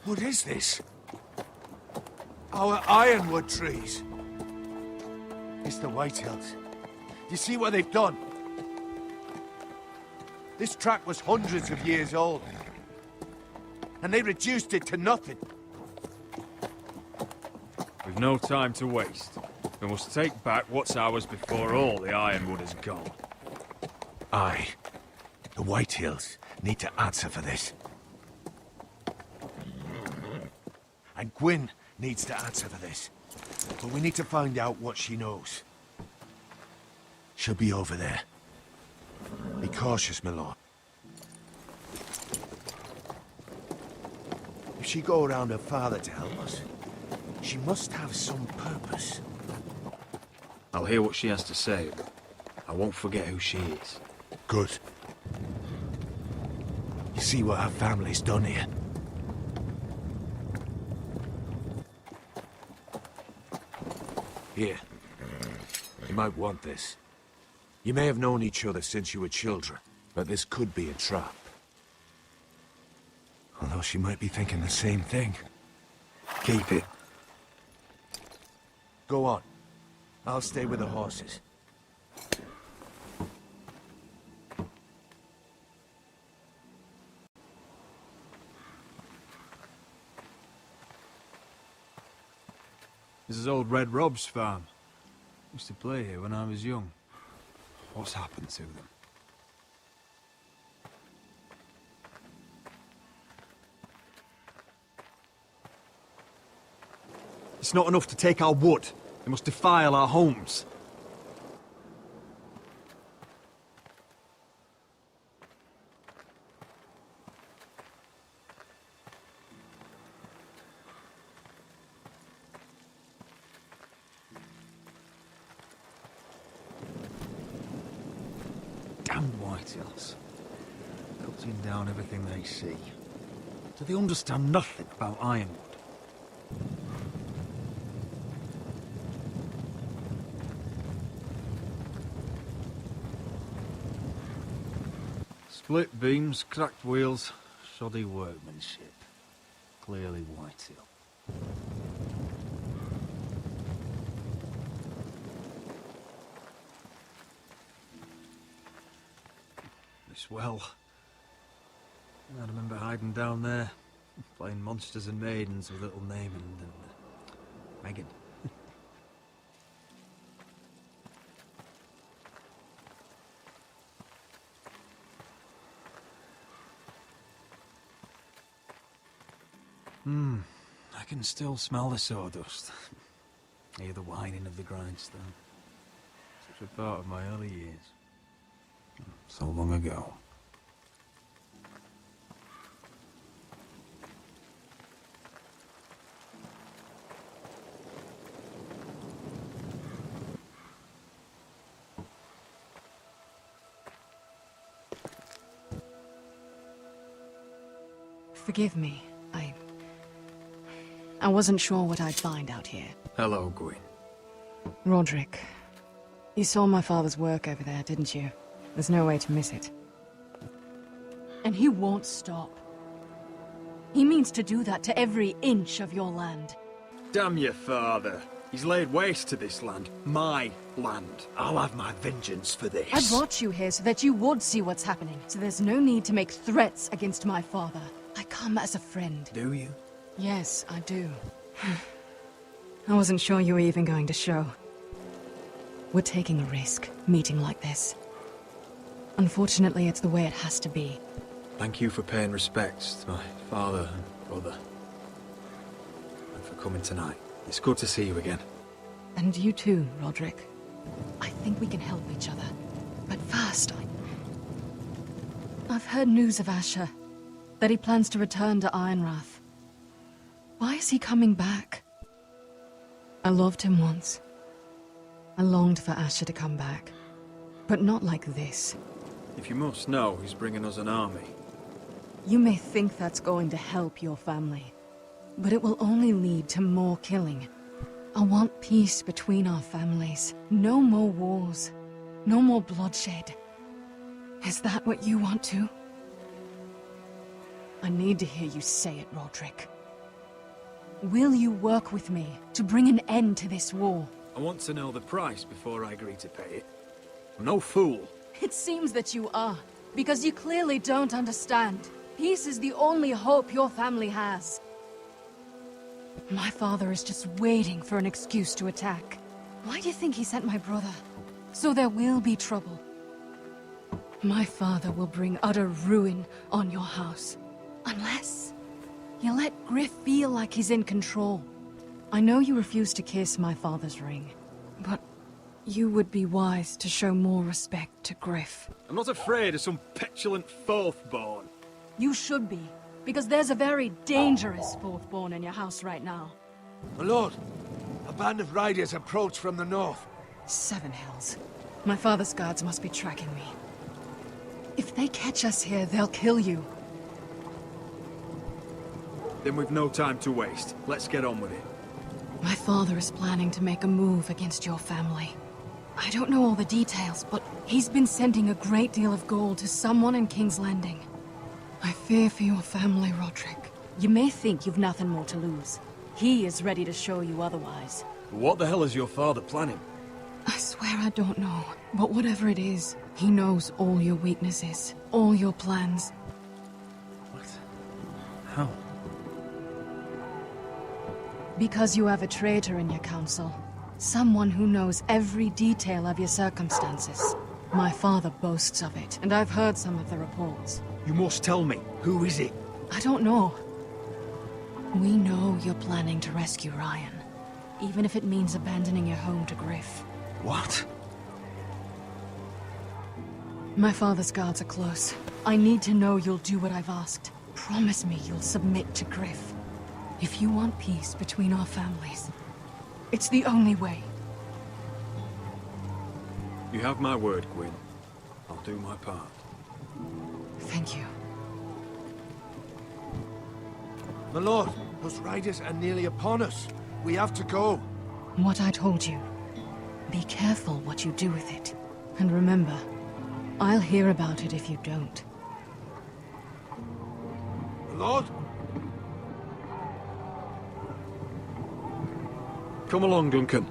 What is this? Our ironwood trees. It's the Whitehills. You see what they've done? This track was hundreds of years old. And they reduced it to nothing. We've no time to waste. We must take back what's ours before all the ironwood is gone. Aye. The Whitehills need to answer for this. And Gwyn needs to answer for this. But we need to find out what she knows. She'll be over there. Be cautious, my lord. If she go around her father to help us, she must have some purpose. I'll hear what she has to say, but I won't forget who she is. Good. You see what her family's done here? Here. You might want this. You may have known each other since you were children, but this could be a trap. Although she might be thinking the same thing. Keep it. Go on. I'll stay with the horses. This is old Red Rob's farm. Used to play here when I was young. What's happened to them? It's not enough to take our wood. They must defile our homes. Damned Whitehills. Cutting down everything they see. Do they understand nothing about ironwood? Split beams, cracked wheels, shoddy workmanship. Clearly Whitehill. This well. I remember hiding down there, playing monsters and maidens with little Naaman and Megan. I can still smell the sawdust. Hear the whining of the grindstone. Such a part of my early years. So long ago. Forgive me. I wasn't sure what I'd find out here. Hello, Gwyn. Roderick, you saw my father's work over there, didn't you? There's no way to miss it. And he won't stop. He means to do that to every inch of your land. Damn your father. He's laid waste to this land. My land. I'll have my vengeance for this. I brought you here so that you would see what's happening, so there's no need to make threats against my father. I come as a friend. Do you? Yes, I do. I wasn't sure you were even going to show. We're taking a risk, meeting like this. Unfortunately, it's the way it has to be. Thank you for paying respects to my father and brother. And for coming tonight. It's good to see you again. And you too, Roderick. I think we can help each other. But first, I've heard news of Asher. That he plans to return to Ironrath. Why is he coming back? I loved him once. I longed for Asher to come back. But not like this. If you must know, he's bringing us an army. You may think that's going to help your family. But it will only lead to more killing. I want peace between our families. No more wars. No more bloodshed. Is that what you want too? I need to hear you say it, Roderick. Will you work with me to bring an end to this war? I want to know the price before I agree to pay it. I'm no fool. It seems that you are. Because you clearly don't understand. Peace is the only hope your family has. My father is just waiting for an excuse to attack. Why do you think he sent my brother? So there will be trouble. My father will bring utter ruin on your house. Unless you let Griff feel like he's in control. I know you refuse to kiss my father's ring, but you would be wise to show more respect to Griff. I'm not afraid of some petulant fourthborn. You should be, because there's a very dangerous fourthborn in your house right now. My lord, a band of riders approach from the north. 7 Hills. My father's guards must be tracking me. If they catch us here, they'll kill you. Then we've no time to waste. Let's get on with it. My father is planning to make a move against your family. I don't know all the details, but he's been sending a great deal of gold to someone in King's Landing. I fear for your family, Roderick. You may think you've nothing more to lose. He is ready to show you otherwise. What the hell is your father planning? I swear I don't know, but whatever it is, he knows all your weaknesses, all your plans. What? How? Because you have a traitor in your council. Someone who knows every detail of your circumstances. My father boasts of it, and I've heard some of the reports. You must tell me. Who is it? I don't know. We know you're planning to rescue Ryan, even if it means abandoning your home to Griff. What? My father's guards are close. I need to know you'll do what I've asked. Promise me you'll submit to Griff. If you want peace between our families, it's the only way. You have my word, Gwyn. I'll do my part. Thank you. My lord, those riders are nearly upon us. We have to go. What I told you. Be careful what you do with it. And remember, I'll hear about it if you don't. My lord? Come along, Duncan.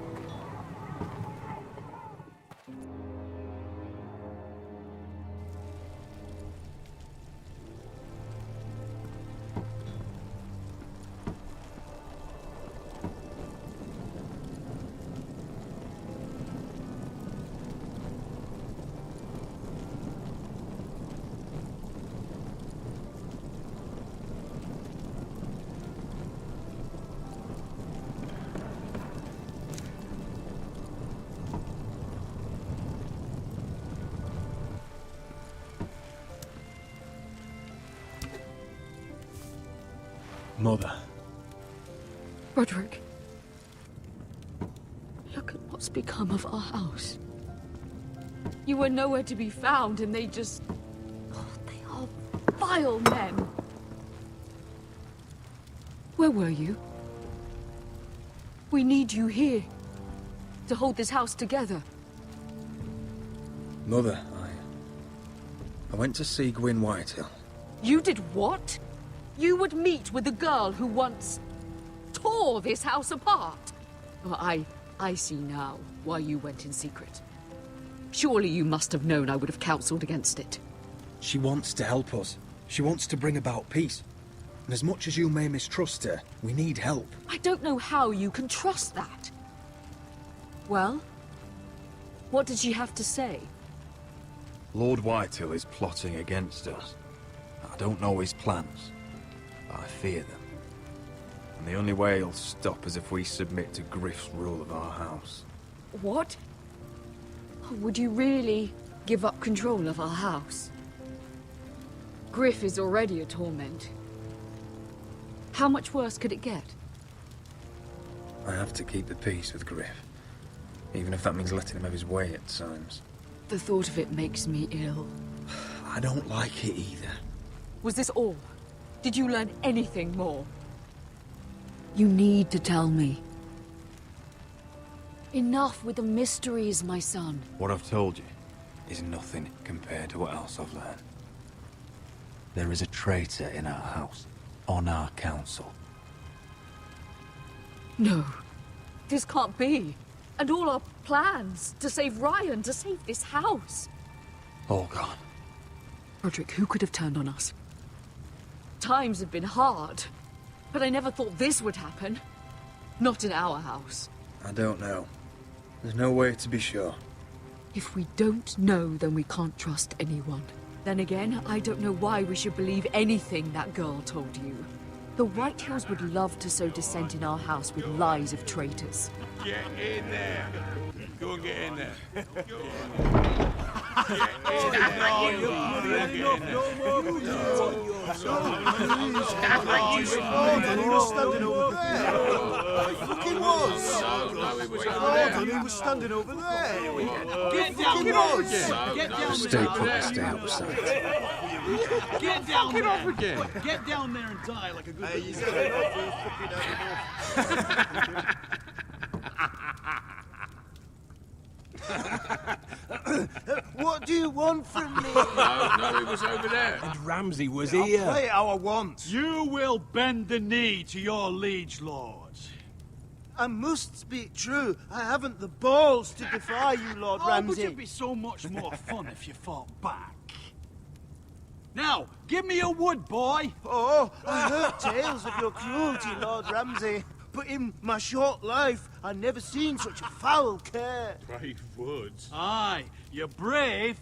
Mother. Roderick. Look at what's become of our house. You were nowhere to be found, and they just... Oh, they are vile men. Where were you? We need you here. To hold this house together. Mother, I went to see Gwyn Whitehill. You did what? You would meet with the girl who once tore this house apart. Oh, I see now why you went in secret. Surely you must have known I would have counseled against it. She wants to help us. She wants to bring about peace. And as much as you may mistrust her, we need help. I don't know how you can trust that. Well, what did she have to say? Lord Whitehill is plotting against us. I don't know his plans, but I fear them. And the only way he'll stop is if we submit to Griff's rule of our house. What? Would you really give up control of our house? Griff is already a torment. How much worse could it get? I have to keep the peace with Griff. Even if that means letting him have his way at times. The thought of it makes me ill. I don't like it either. Was this all? Did you learn anything more? You need to tell me. Enough with the mysteries, my son. What I've told you is nothing compared to what else I've learned. There is a traitor in our house, on our council. No, this can't be. And all our plans to save Ryan, to save this house. All gone. Roderick, who could have turned on us? Times have been hard, but I never thought this would happen. Not in our house. I don't know. There's no way to be sure. If we don't know, then we can't trust anyone. Then again, I don't know why we should believe anything that girl told you. The Whitehills would love to sow dissent in our house with lies of traitors. Get in there. Go and get in there. He was standing over there. Get down there. Get down Stay put, stay outside. Get down there. Get off again. Get down there and die like a good What do you want from me? No, he was over there. And Ramsay was I'll here. play it how I want. You will bend the knee to your liege lord. I must speak true. I haven't the balls to defy you, Lord Ramsay. But it'd be so much more fun if you fought back. Now, give me your wood, boy. Oh, I heard tales of your cruelty, Lord Ramsay. But in my short life, I never seen such a foul care. Brave words. Aye, you're brave,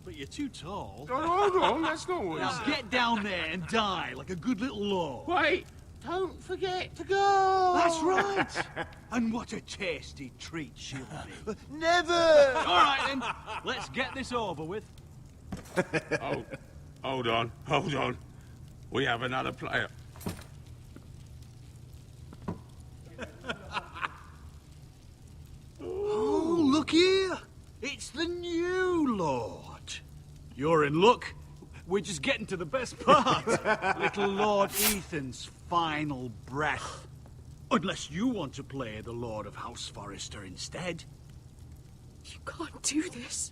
but you're too tall. Hold on, that's not what he Now said. get down there and die like a good little lord. Wait, don't forget to go. That's right. And what a tasty treat she'll be. Never! All right, then. Let's get this over with. Oh, hold on. We have another player. Oh, look here. It's the new lord. You're in luck. We're just getting to the best part. Little Lord Ethan's final breath. Unless you want to play the Lord of House Forrester instead. You can't do this.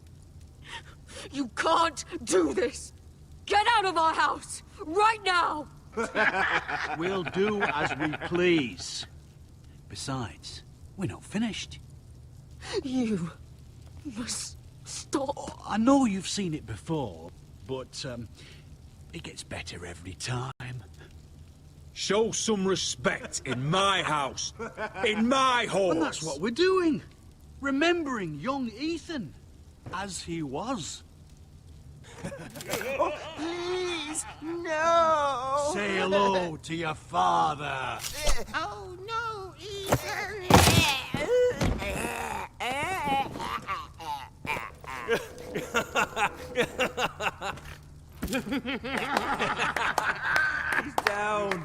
You can't do this. Get out of our house, right now! We'll do as we please. Besides, we're not finished. You must stop. I know you've seen it before, but it gets better every time. Show some respect in my house, in my hall. And that's what we're doing. Remembering young Ethan, as he was. Oh, please, no! Say hello to your father. Oh, no, Ethan! He's down.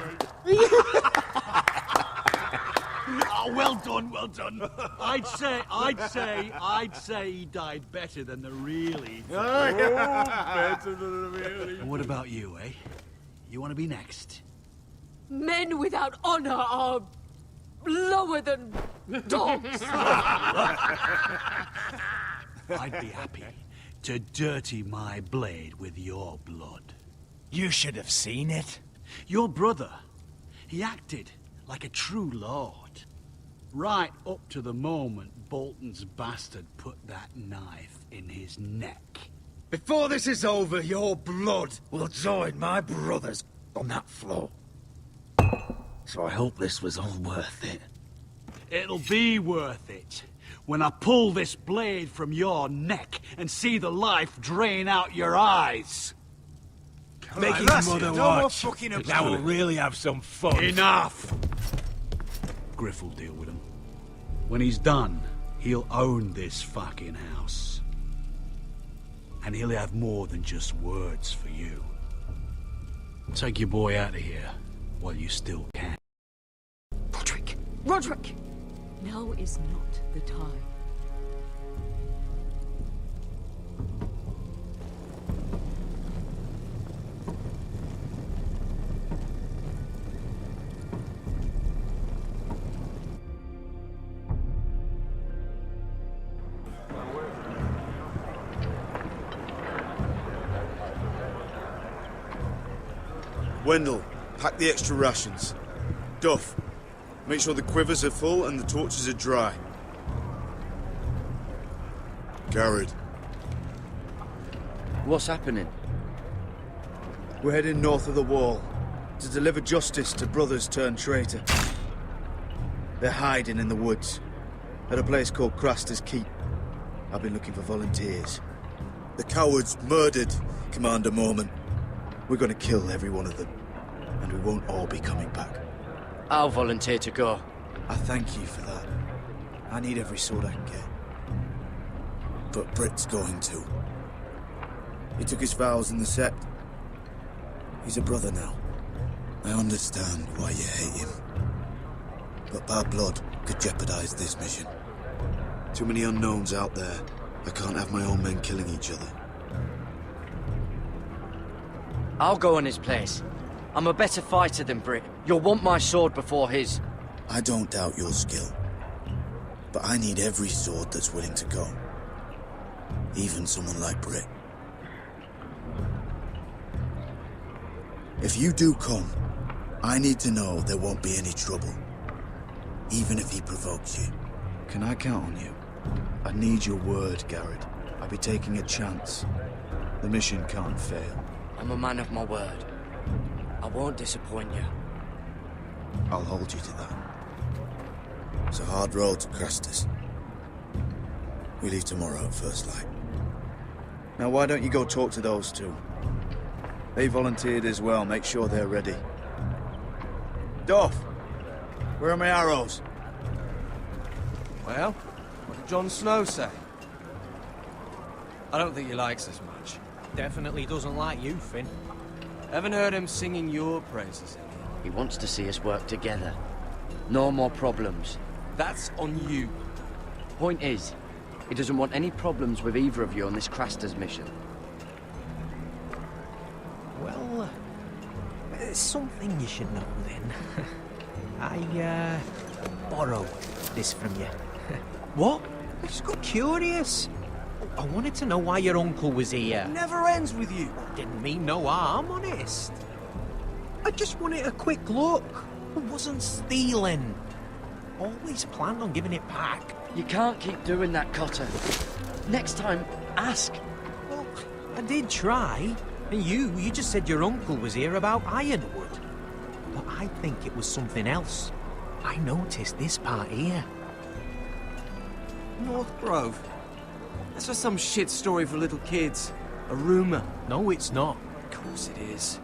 Oh, well done. I'd say he died better than the real Ethan. Better than the real And what about you, eh? You want to be next? Men without honor are lower than dogs. I'd be happy to dirty my blade with your blood. You should have seen it. Your brother, he acted like a true lord. Right up to the moment Bolton's bastard put that knife in his neck. Before this is over, your blood will join my brother's on that floor. So I hope this was all worth it. It'll be worth it when I pull this blade from your neck and see the life drain out your eyes. Make his mother watch. Now we'll really have some fun. Enough! Griff will deal with him. When he's done, he'll own this fucking house. And he'll have more than just words for you. Take your boy out of here while you still can. Roderick! Now is not the time. Wendell, pack the extra rations. Duff, make sure the quivers are full and the torches are dry. Garrett. What's happening? We're heading north of the wall to deliver justice to brothers turned traitor. They're hiding in the woods at a place called Craster's Keep. I've been looking for volunteers. The cowards murdered Commander Mormon. We're gonna kill every one of them, and we won't all be coming back. I'll volunteer to go. I thank you for that. I need every sword I can get. But Britt's going too. He took his vows in the sect. He's a brother now. I understand why you hate him. But bad blood could jeopardize this mission. Too many unknowns out there. I can't have my own men killing each other. I'll go in his place. I'm a better fighter than Britt. You'll want my sword before his. I don't doubt your skill. But I need every sword that's willing to go. Even someone like Britt. If you do come, I need to know there won't be any trouble. Even if he provokes you. Can I count on you? I need your word, Garrett. I'll be taking a chance. The mission can't fail. I'm a man of my word. I won't disappoint you. I'll hold you to that. It's a hard road to Crestus. We leave tomorrow at first light. Now why don't you go talk to those two? They volunteered as well. Make sure they're ready. Doff, where are my arrows? Well, what did Jon Snow say? I don't think he likes us much. Definitely doesn't like you, Finn. Haven't heard him singing your praises. He wants to see us work together. No more problems. That's on you. Point is, he doesn't want any problems with either of you on this Craster's mission. Well, there's something you should know then. I borrowed this from you. What? I just got curious. I wanted to know why your uncle was here. Never ends with you. Didn't mean no harm, honest. I just wanted a quick look. I wasn't stealing. Always planned on giving it back. You can't keep doing that, Cotter. Next time, ask. Well, I did try. And you just said your uncle was here about Ironwood. But I think it was something else. I noticed this part here. North Grove. That's just some shit story for little kids. A rumor. No, it's not. Of course it is.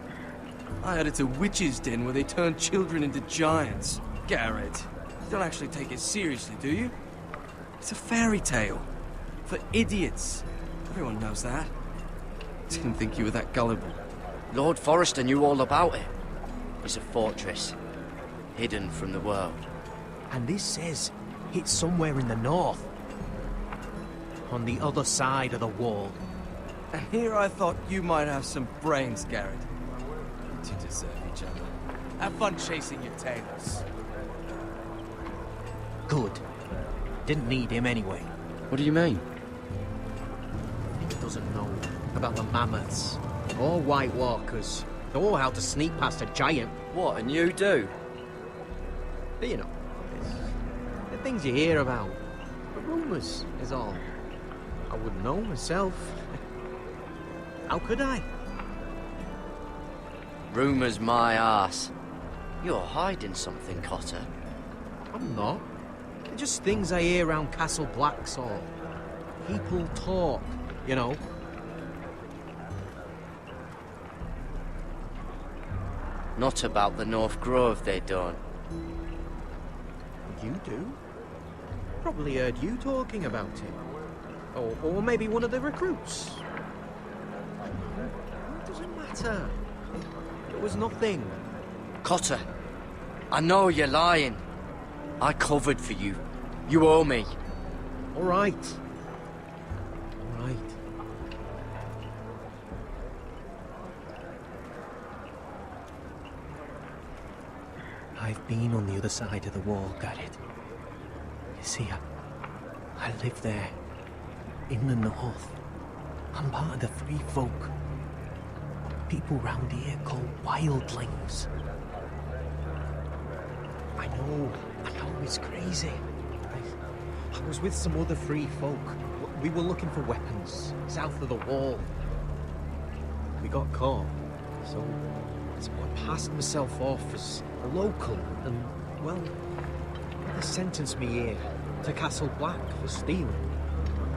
I heard it's a witch's den where they turn children into giants. Garrett, you don't actually take it seriously, do you? It's a fairy tale. For idiots. Everyone knows that. Didn't think you were that gullible. Lord Forrester knew all about it. It's a fortress. Hidden from the world. And this says it's somewhere in the north. On the other side of the wall. And here I thought you might have some brains, Garrett. You two deserve each other. Have fun chasing your tails. Good. Didn't need him anyway. What do you mean? He doesn't know about the mammoths, or White Walkers, or how to sneak past a giant. What, and you do? But you know, it's the things you hear about. The rumours is all. I wouldn't know myself. How could I? Rumours my arse. You're hiding something, Cotter. I'm not. They're just things I hear around Castle Blacksall. People talk, you know. Not about the North Grove, they don't. You do? Probably heard you talking about it. Or maybe one of the recruits. It doesn't matter. It was nothing. Cotter, I know you're lying. I covered for you. You owe me. All right. All right. I've been on the other side of the wall, got it? You see, I live there. In the north. I'm part of the free folk. People round here call wildlings. I know it's crazy. I was with some other free folk. We were looking for weapons south of the wall. We got caught. So I passed myself off as a local, and, well, they sentenced me here to Castle Black for stealing.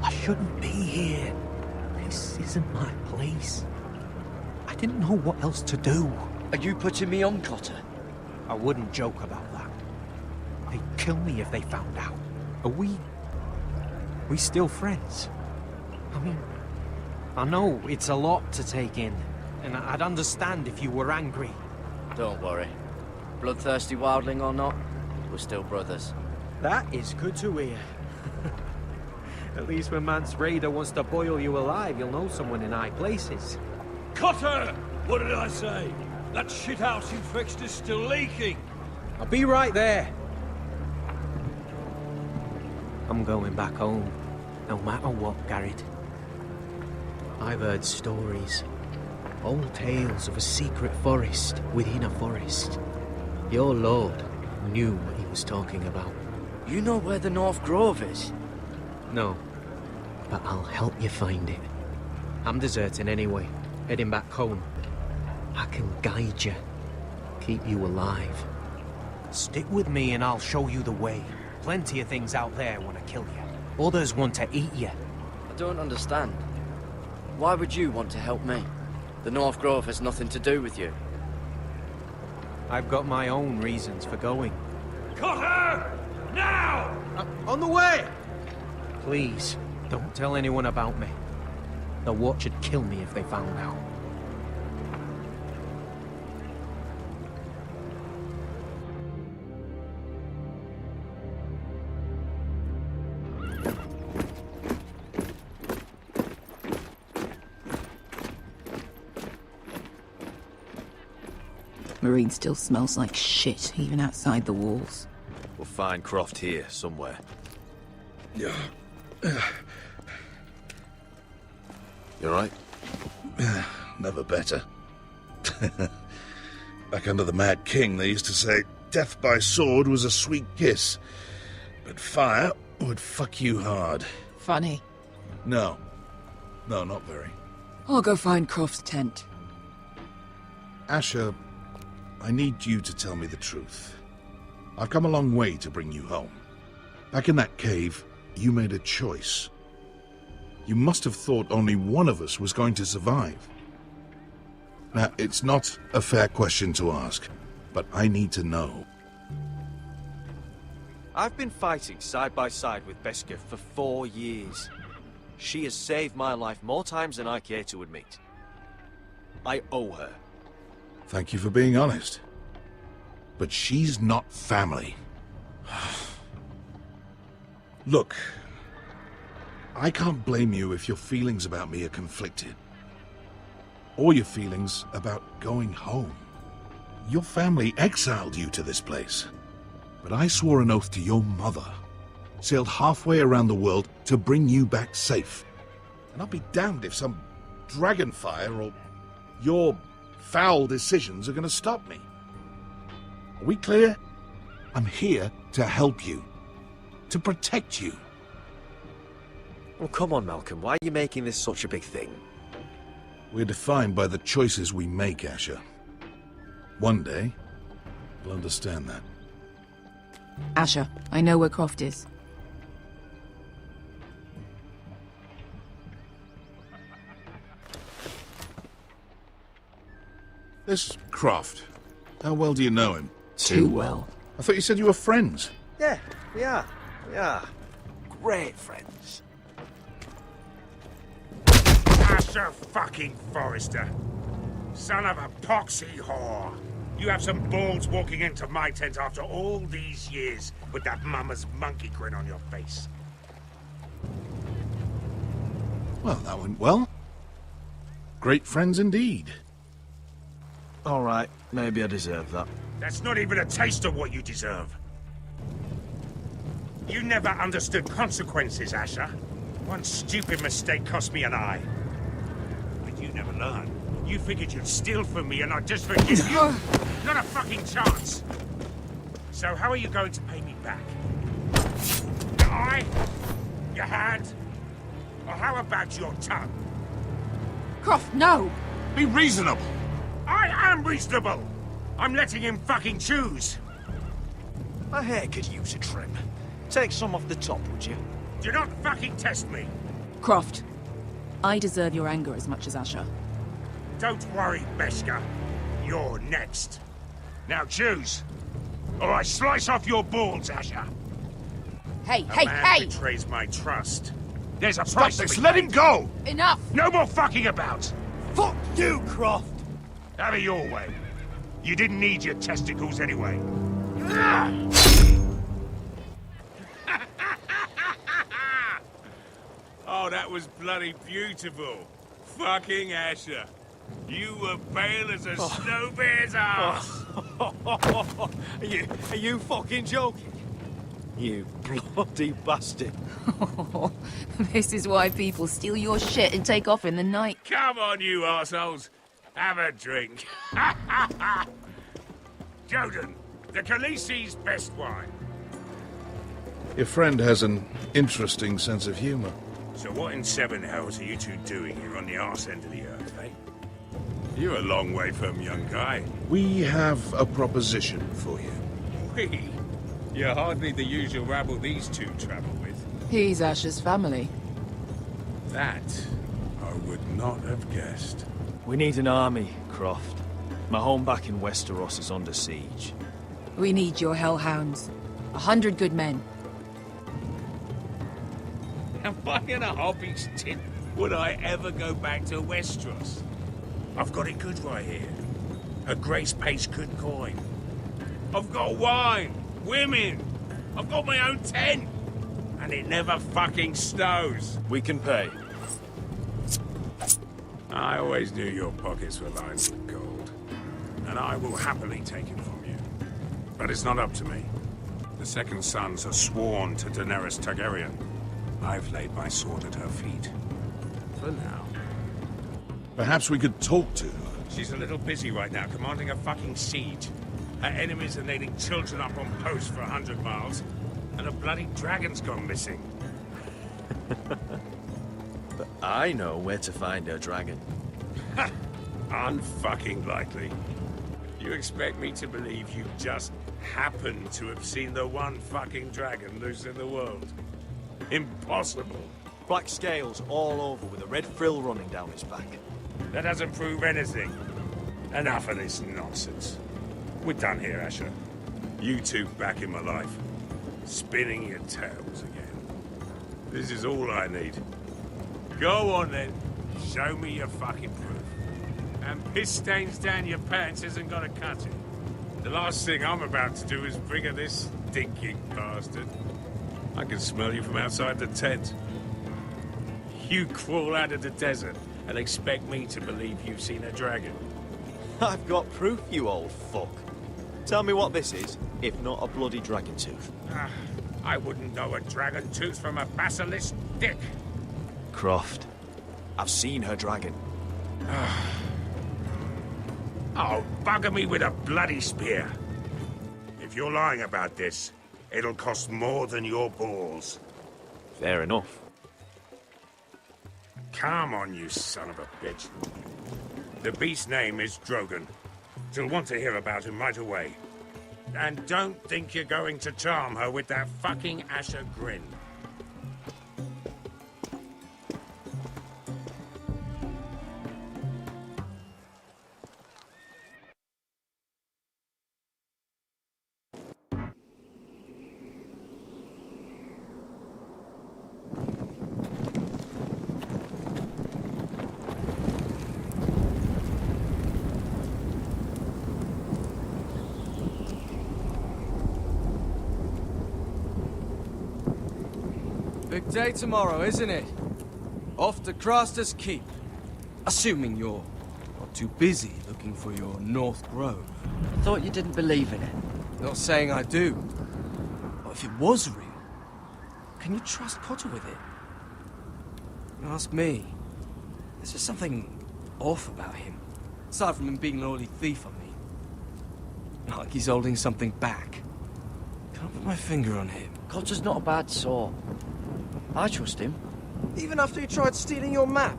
I shouldn't be here. This isn't my place. I didn't know what else to do. Are you putting me on, Cotter? I wouldn't joke about that. They'd kill me if they found out. Are we still friends? I mean, I know it's a lot to take in, and I'd understand if you were angry. Don't worry. Bloodthirsty wildling or not, we're still brothers. That is good to hear. At least when Mance Raider wants to boil you alive, you'll know someone in high places. Cotter! What did I say? That shithouse you fixed is still leaking. I'll be right there. I'm going back home, no matter what, Garrett. I've heard stories. Old tales of a secret forest within a forest. Your lord knew what he was talking about. You know where the North Grove is? No, but I'll help you find it. I'm deserting anyway, heading back home. I can guide you, keep you alive. Stick with me and I'll show you the way. Plenty of things out there want to kill you. Others want to eat you. I don't understand. Why would you want to help me? The North Grove has nothing to do with you. I've got my own reasons for going. Cotter! Now! On the way! Please, don't tell anyone about me. The Watch would kill me if they found out. Marine still smells like shit, even outside the walls. We'll find Croft here, somewhere. Yeah. You alright? Never better. Back under the Mad King, they used to say death by sword was a sweet kiss, but fire would fuck you hard. Funny. No. No, not very. I'll go find Croft's tent. Asher, I need you to tell me the truth. I've come a long way to bring you home. Back in that cave, you made a choice. You must have thought only one of us was going to survive. Now, it's not a fair question to ask, but I need to know. I've been fighting side by side with Beskha for 4 years. She has saved my life more times than I care to admit. I owe her. Thank you for being honest. But she's not family. Look, I can't blame you if your feelings about me are conflicted. Or your feelings about going home. Your family exiled you to this place. But I swore an oath to your mother. Sailed halfway around the world to bring you back safe. And I'll be damned if some dragonfire or your foul decisions are going to stop me. Are we clear? I'm here to help you. To protect you. Well, come on, Malcolm. Why are you making this such a big thing? We're defined by the choices we make, Asher. One day, you'll understand that. Asher, I know where Croft is. This Croft, how well do you know him? Too well. I thought you said you were friends. Yeah, we are. We are. Great friends. Asher fucking Forrester. Son of a poxy whore. You have some balls walking into my tent after all these years with that mama's monkey grin on your face. Well, that went well. Great friends indeed. All right, maybe I deserve that. That's not even a taste of what you deserve. You never understood consequences, Asher. One stupid mistake cost me an eye. But you never learned. You figured you'd steal from me and I'd just forgive you. Not a fucking chance. So how are you going to pay me back? Your eye? Your hand? Or how about your tongue? Croft, no! Be reasonable. I am reasonable! I'm letting him fucking choose! My hair could use a trim. Take some off the top, would you? Do not fucking test me! Croft, I deserve your anger as much as Asher. Don't worry, Beskha. You're next. Now choose, or I slice off your balls, Asher. Hey, A man betrays my trust. There's a price this, to be let paid. him go! Enough! No more fucking about! Fuck you, Croft! Have it your way. You didn't need your testicles anyway. Oh, that was bloody beautiful. Fucking Asher. You were pale as a snow bear's ass. Are you fucking joking? You bloody bastard. This is why people steal your shit and take off in the night. Come on, you arseholes. Have a drink. Joden, the Khaleesi's best wine. Your friend has an interesting sense of humor. So what in seven hells are you two doing here on the arse end of the earth, eh? You're a long way from, young guy. We have a proposition for you. We? You're hardly the usual rabble these two travel with. He's Asher's family. That I would not have guessed. We need an army, Croft. My home back in Westeros is under siege. We need your hellhounds. 100 good men. Am I in a hobby's tin? Would I ever go back to Westeros? I've got it good right here. A Grace pays good coin. I've got wine, women. I've got my own tent. And it never fucking snows. We can pay. I always knew your pockets were lined with gold. And I will happily take it from you. But it's not up to me. The second sons are sworn to Daenerys Targaryen. I've laid my sword at her feet. For now. Perhaps we could talk to her. She's a little busy right now, commanding a fucking siege. Her enemies are nailing children up on posts for 100 miles, and a bloody dragon's gone missing. But I know where to find her dragon. Ha! Unfucking likely. You expect me to believe you just happened to have seen the one fucking dragon loose in the world? Impossible. Black scales all over with a red frill running down his back. That doesn't prove anything. Enough of this nonsense. We're done here, Asher. You two back in my life. Spinning your tails again. This is all I need. Go on then. Show me your fucking proof. And piss stains down your pants isn't gonna cut it. The last thing I'm about to do is bring her this stinking bastard. I can smell you from outside the tent. You crawl out of the desert and expect me to believe you've seen a dragon. I've got proof, you old fuck. Tell me what this is, if not a bloody dragon tooth. I wouldn't know a dragon tooth from a basilisk dick. Croft, I've seen her dragon. Oh, bugger me with a bloody spear. If you're lying about this, it'll cost more than your balls. Fair enough. Come on, you son of a bitch. The beast's name is Drogon. She'll want to hear about him right away. And don't think you're going to charm her with that fucking Asher grin. Big day tomorrow, isn't it? Off to Craster's Keep. Assuming you're not too busy looking for your North Grove. I thought you didn't believe in it. Not saying I do. But if it was real, can you trust Potter with it? You ask me. There's just something off about him. Aside from him being an early thief on me. Not like he's holding something back. Can't put my finger on him. Cotter's not a bad sort. I trust him. Even after he tried stealing your map?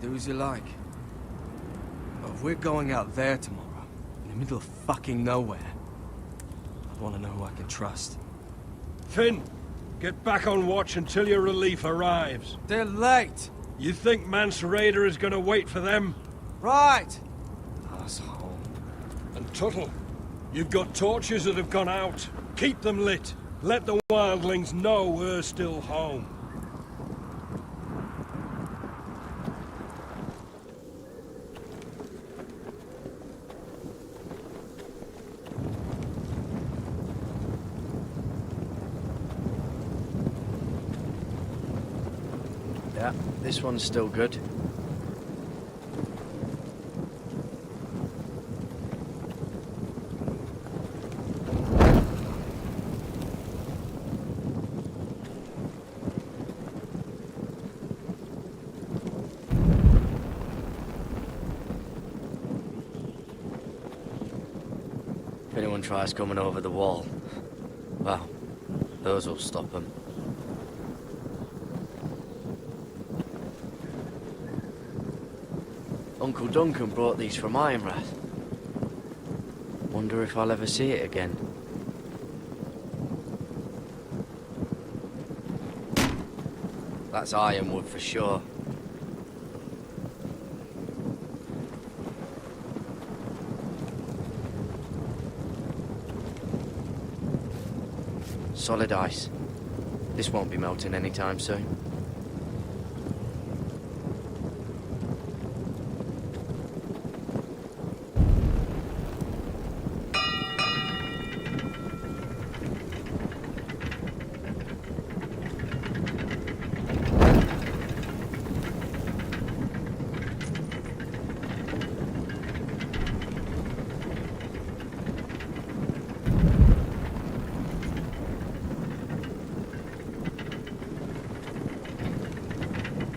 Do as you like. If we're going out there tomorrow, in the middle of fucking nowhere, I want to know who I can trust. Finn, get back on watch until your relief arrives. They're late! You think Mance Rayder is gonna wait for them? Right! Asshole. And Tuttle, you've got torches that have gone out. Keep them lit. Let the wildlings know we're still home. Yeah, this one's still good. If anyone tries coming over the wall, well, those will stop them. Uncle Duncan brought these from Ironrath. Wonder if I'll ever see it again. That's ironwood for sure. Solid ice. This won't be melting anytime soon.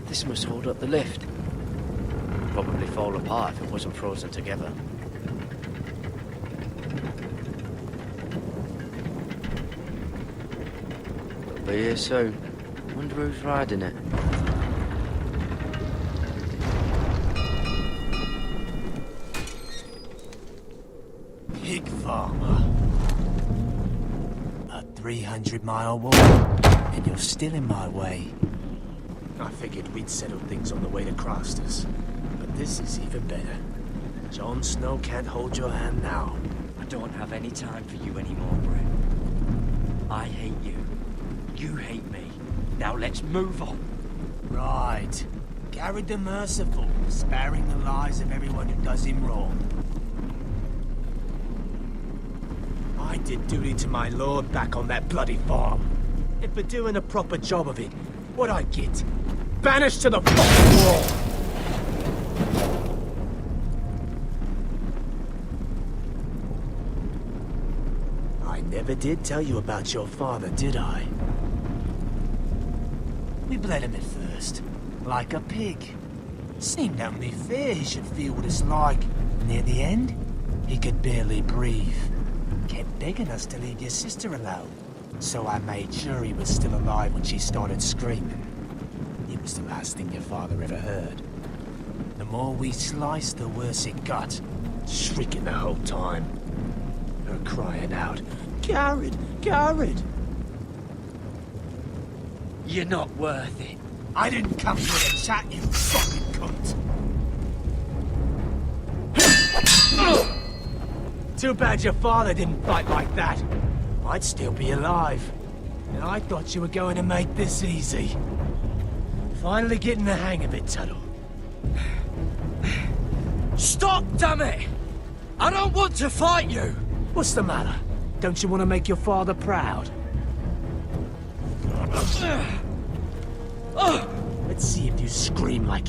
This must hold up the lift. Probably fall apart if it wasn't frozen together. It'll be here soon. Wonder who's riding it. Pig farmer. A 300-mile walk, and you're still in my way. I figured we'd settle things on the way to Crosters, but this is even better. Jon Snow can't hold your hand now. I don't have any time for you anymore, Brett. I hate you. You hate me. Now let's move on. Right. Garrett the Merciful, sparing the lives of everyone who does him wrong. I did duty to my lord back on that bloody farm. And for doing a proper job of it, what'd I get? Banished to the fucking wall! I never did tell you about your father, did I? We bled him at first, like a pig. Seemed only fair he should feel what it's like. Near the end, he could barely breathe. Kept begging us to leave your sister alone. So I made sure he was still alive when she started screaming. It was the last thing your father ever heard. The more we sliced, the worse it got. Shrieking the whole time. Her crying out, "Garrett! Garrett!" You're not worth it. I didn't come here to chat, you fucking cunt! Too bad your father didn't fight like that. I'd still be alive. And I thought you were going to make this easy. Finally getting the hang of it, Tuttle. Stop, damn it! I don't want to fight you! What's the matter? Don't you want to make your father proud? Let's see if you scream like...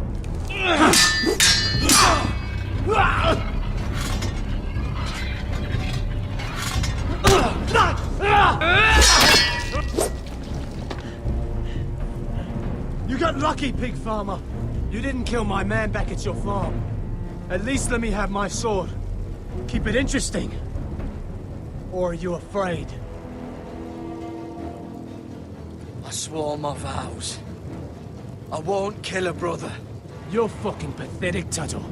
You got lucky, pig farmer. You didn't kill my man back at your farm. At least let me have my sword. Keep it interesting. Or are you afraid? I swore my vows. I won't kill a brother. You're fucking pathetic, Tuttle.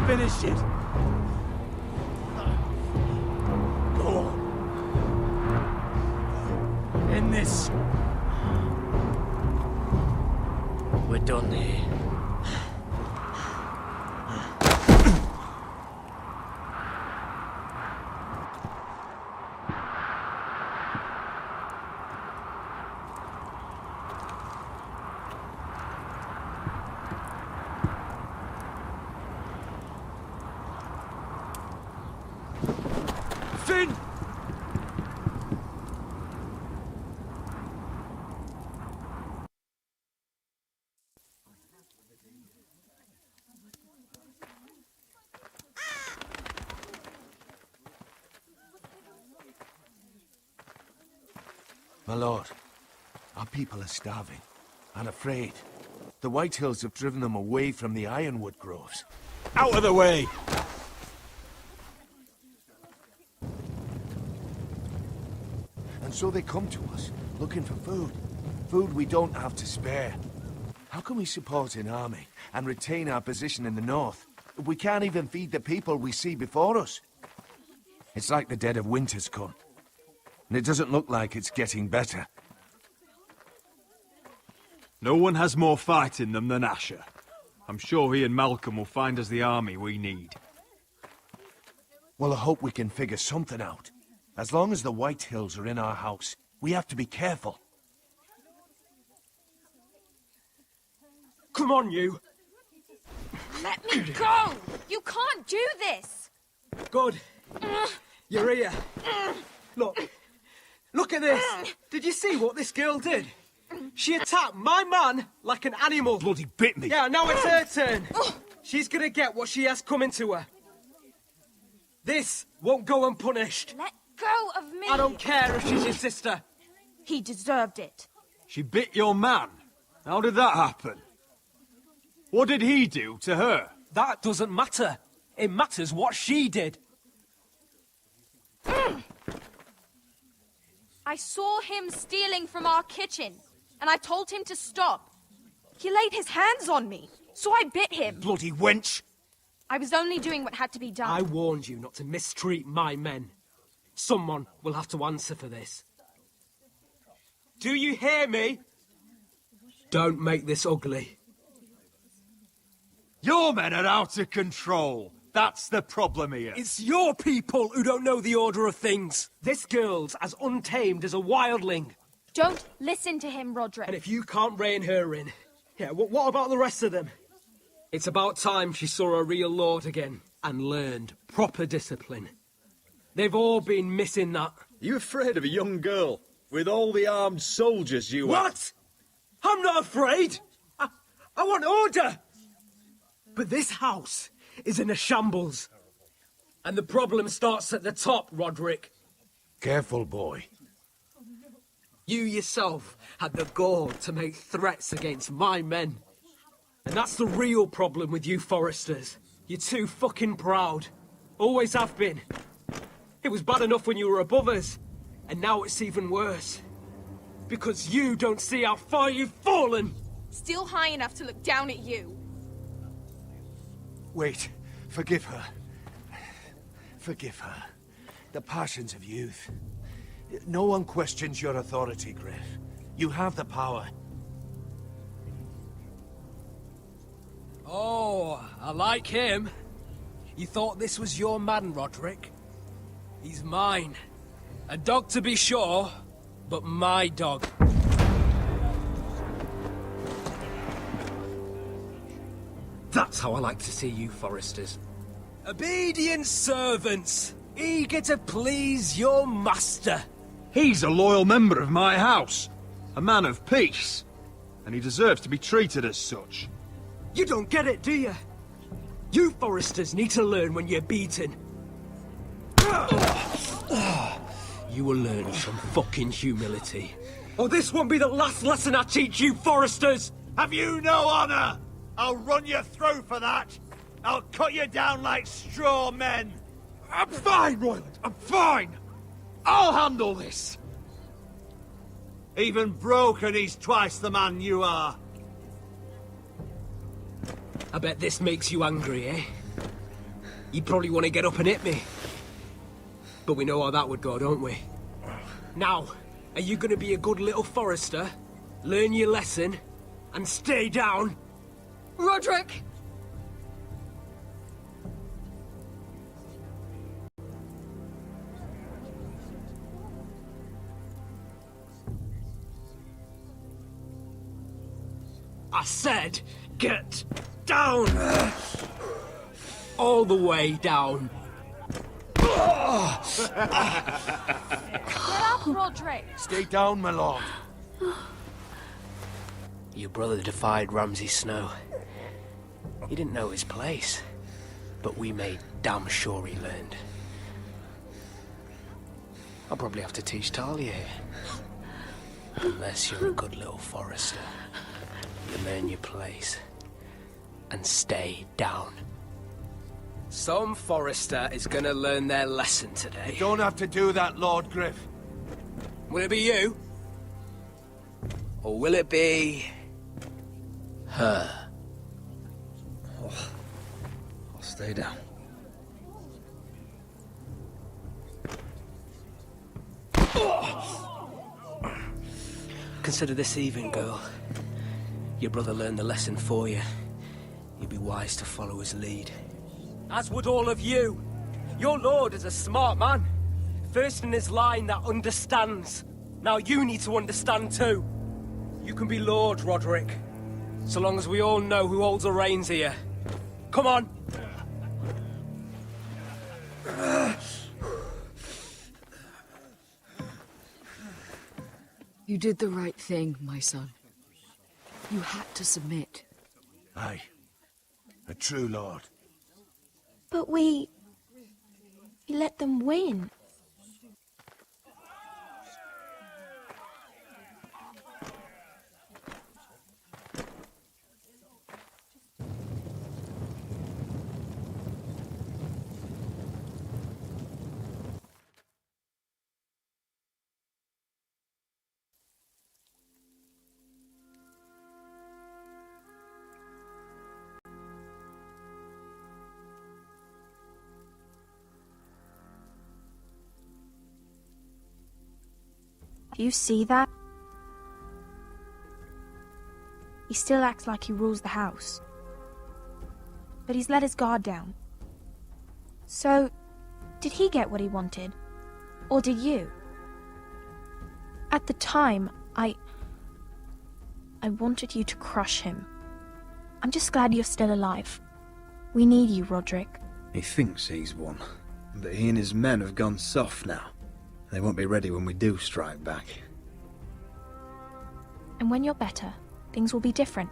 Finish it. Go on. End this. We're done here. Finn! My lord, our people are starving and afraid. The Whitehills have driven them away from the ironwood groves. Out of the way! And so they come to us, looking for food. Food we don't have to spare. How can we support an army and retain our position in the north if we can't even feed the people we see before us? It's like the dead of winter's come. And it doesn't look like it's getting better. No one has more fight in them than Asher. I'm sure he and Malcolm will find us the army we need. Well, I hope we can figure something out. As long as the Whitehills are in our house, we have to be careful. Come on, you! Let me go! You can't do this! Good. You're here. Look. Look at this! Did you see what this girl did? She attacked my man like an animal. Bloody bit me! Yeah, now it's her turn. She's gonna get what she has coming to her. This won't go unpunished. Let go of me! I don't care if she's your sister. He deserved it. She bit your man? How did that happen? What did he do to her? That doesn't matter. It matters what she did. I saw him stealing from our kitchen, and I told him to stop. He laid his hands on me, so I bit him. Bloody wench! I was only doing what had to be done. I warned you not to mistreat my men. Someone will have to answer for this. Do you hear me? Don't make this ugly. Your men are out of control. That's the problem here. It's your people who don't know the order of things. This girl's as untamed as a wildling. Don't listen to him, Roderick. And if you can't rein her in, yeah, what about the rest of them? It's about time she saw a real lord again and learned proper discipline. They've all been missing that. You afraid of a young girl with all the armed soldiers you have? What? I'm not afraid. I want order. But this house is in a shambles. And the problem starts at the top, Roderick. Careful, boy. You yourself had the gall to make threats against my men. And that's the real problem with you Foresters. You're too fucking proud. Always have been. It was bad enough when you were above us. And now it's even worse. Because you don't see how far you've fallen. Still high enough to look down at you. Wait. Forgive her. Forgive her. The passions of youth. No one questions your authority, Griff. You have the power. Oh, I like him. You thought this was your man, Roderick? He's mine. A dog to be sure, but my dog. That's how I like to see you, Foresters. Obedient servants, eager to please your master. He's a loyal member of my house, a man of peace, and he deserves to be treated as such. You don't get it, do you? You Foresters need to learn when you're beaten. You will learn some fucking humility. Or this won't be the last lesson I teach you, Foresters! Have you no honor? I'll run you through for that. I'll cut you down like straw men. I'm fine, Royland. I'm fine. I'll handle this. Even broken, he's twice the man you are. I bet this makes you angry, eh? You probably want to get up and hit me. But we know how that would go, don't we? Now, are you going to be a good little Forester, learn your lesson, and stay down? Roderick! I said, get down! All the way down. Get up, Roderick! Stay down, my lord. Your brother defied Ramsay Snow. He didn't know his place, but we made damn sure he learned. I'll probably have to teach Talia here. Unless you're a good little Forester. You learn your place and stay down. Some Forester is gonna learn their lesson today. You don't have to do that, Lord Griff. Will it be you? Or will it be... her? Oh, I'll stay down. Consider this even, girl. Your brother learned the lesson for you. You'd be wise to follow his lead. As would all of you. Your lord is a smart man. First in his line that understands. Now you need to understand too. You can be Lord, Roderick. So long as we all know who holds the reins here. Come on! You did the right thing, my son. You had to submit. Aye. A true lord. But we let them win. Do you see that? He still acts like he rules the house. But he's let his guard down. So, did he get what he wanted? Or did you? At the time, I wanted you to crush him. I'm just glad you're still alive. We need you, Roderick. He thinks he's won, but he and his men have gone soft now. They won't be ready when we do strike back. And when you're better, things will be different.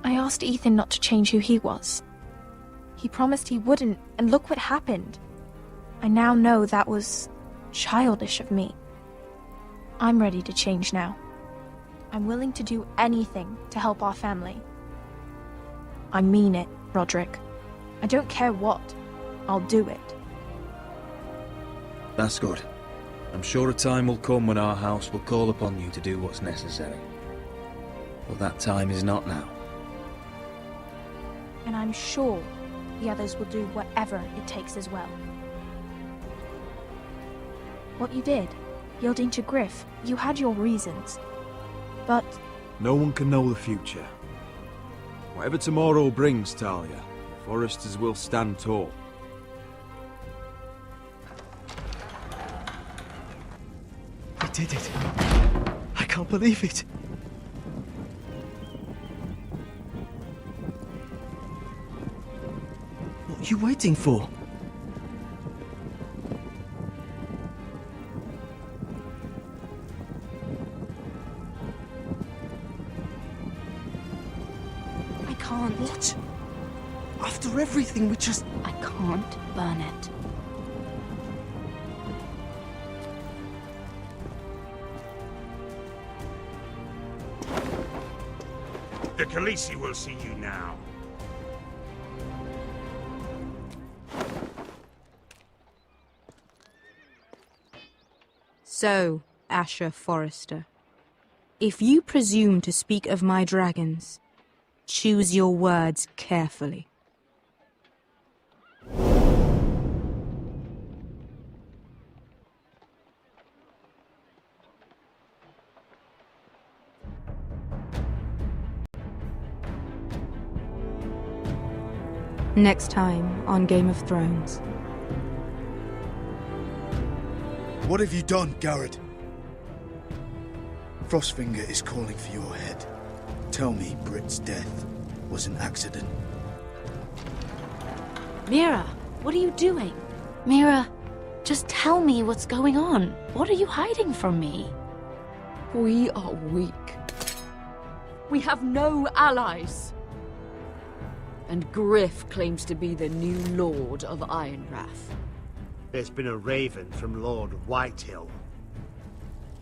I asked Ethan not to change who he was. He promised he wouldn't, and look what happened. I now know that was childish of me. I'm ready to change now. I'm willing to do anything to help our family. I mean it, Roderick. I don't care what. I'll do it. That's good. I'm sure a time will come when our house will call upon you to do what's necessary. But that time is not now. And I'm sure the others will do whatever it takes as well. what you did. Yielding to Griff, you had your reasons. But... No one can know the future. Whatever tomorrow brings, Talia, Foresters will stand tall. I did it. I can't believe it. What are you waiting for? I can't. What? After everything we just... I can't burn it. The Khaleesi will see you now. So, Asher Forrester, if you presume to speak of my dragons, choose your words carefully. Next time on Game of Thrones. What have you done, Garrett? Frostfinger is calling for your head. Tell me Britt's death was an accident. Mira, what are you doing? Mira, just tell me what's going on. What are you hiding from me? We are weak. We have no allies. And Griff claims to be the new Lord of Ironrath. There's been a raven from Lord Whitehill.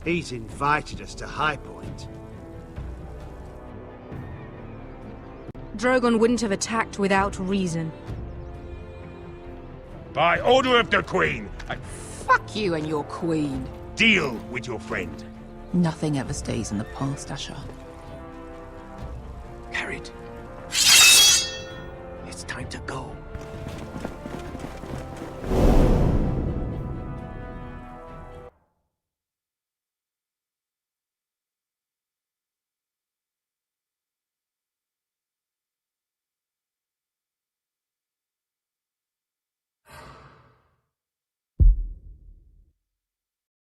He's invited us to High Point. Drogon wouldn't have attacked without reason. By order of the Queen, Fuck you and your queen. deal with your friend. Nothing ever stays in the past, Asher. Carried.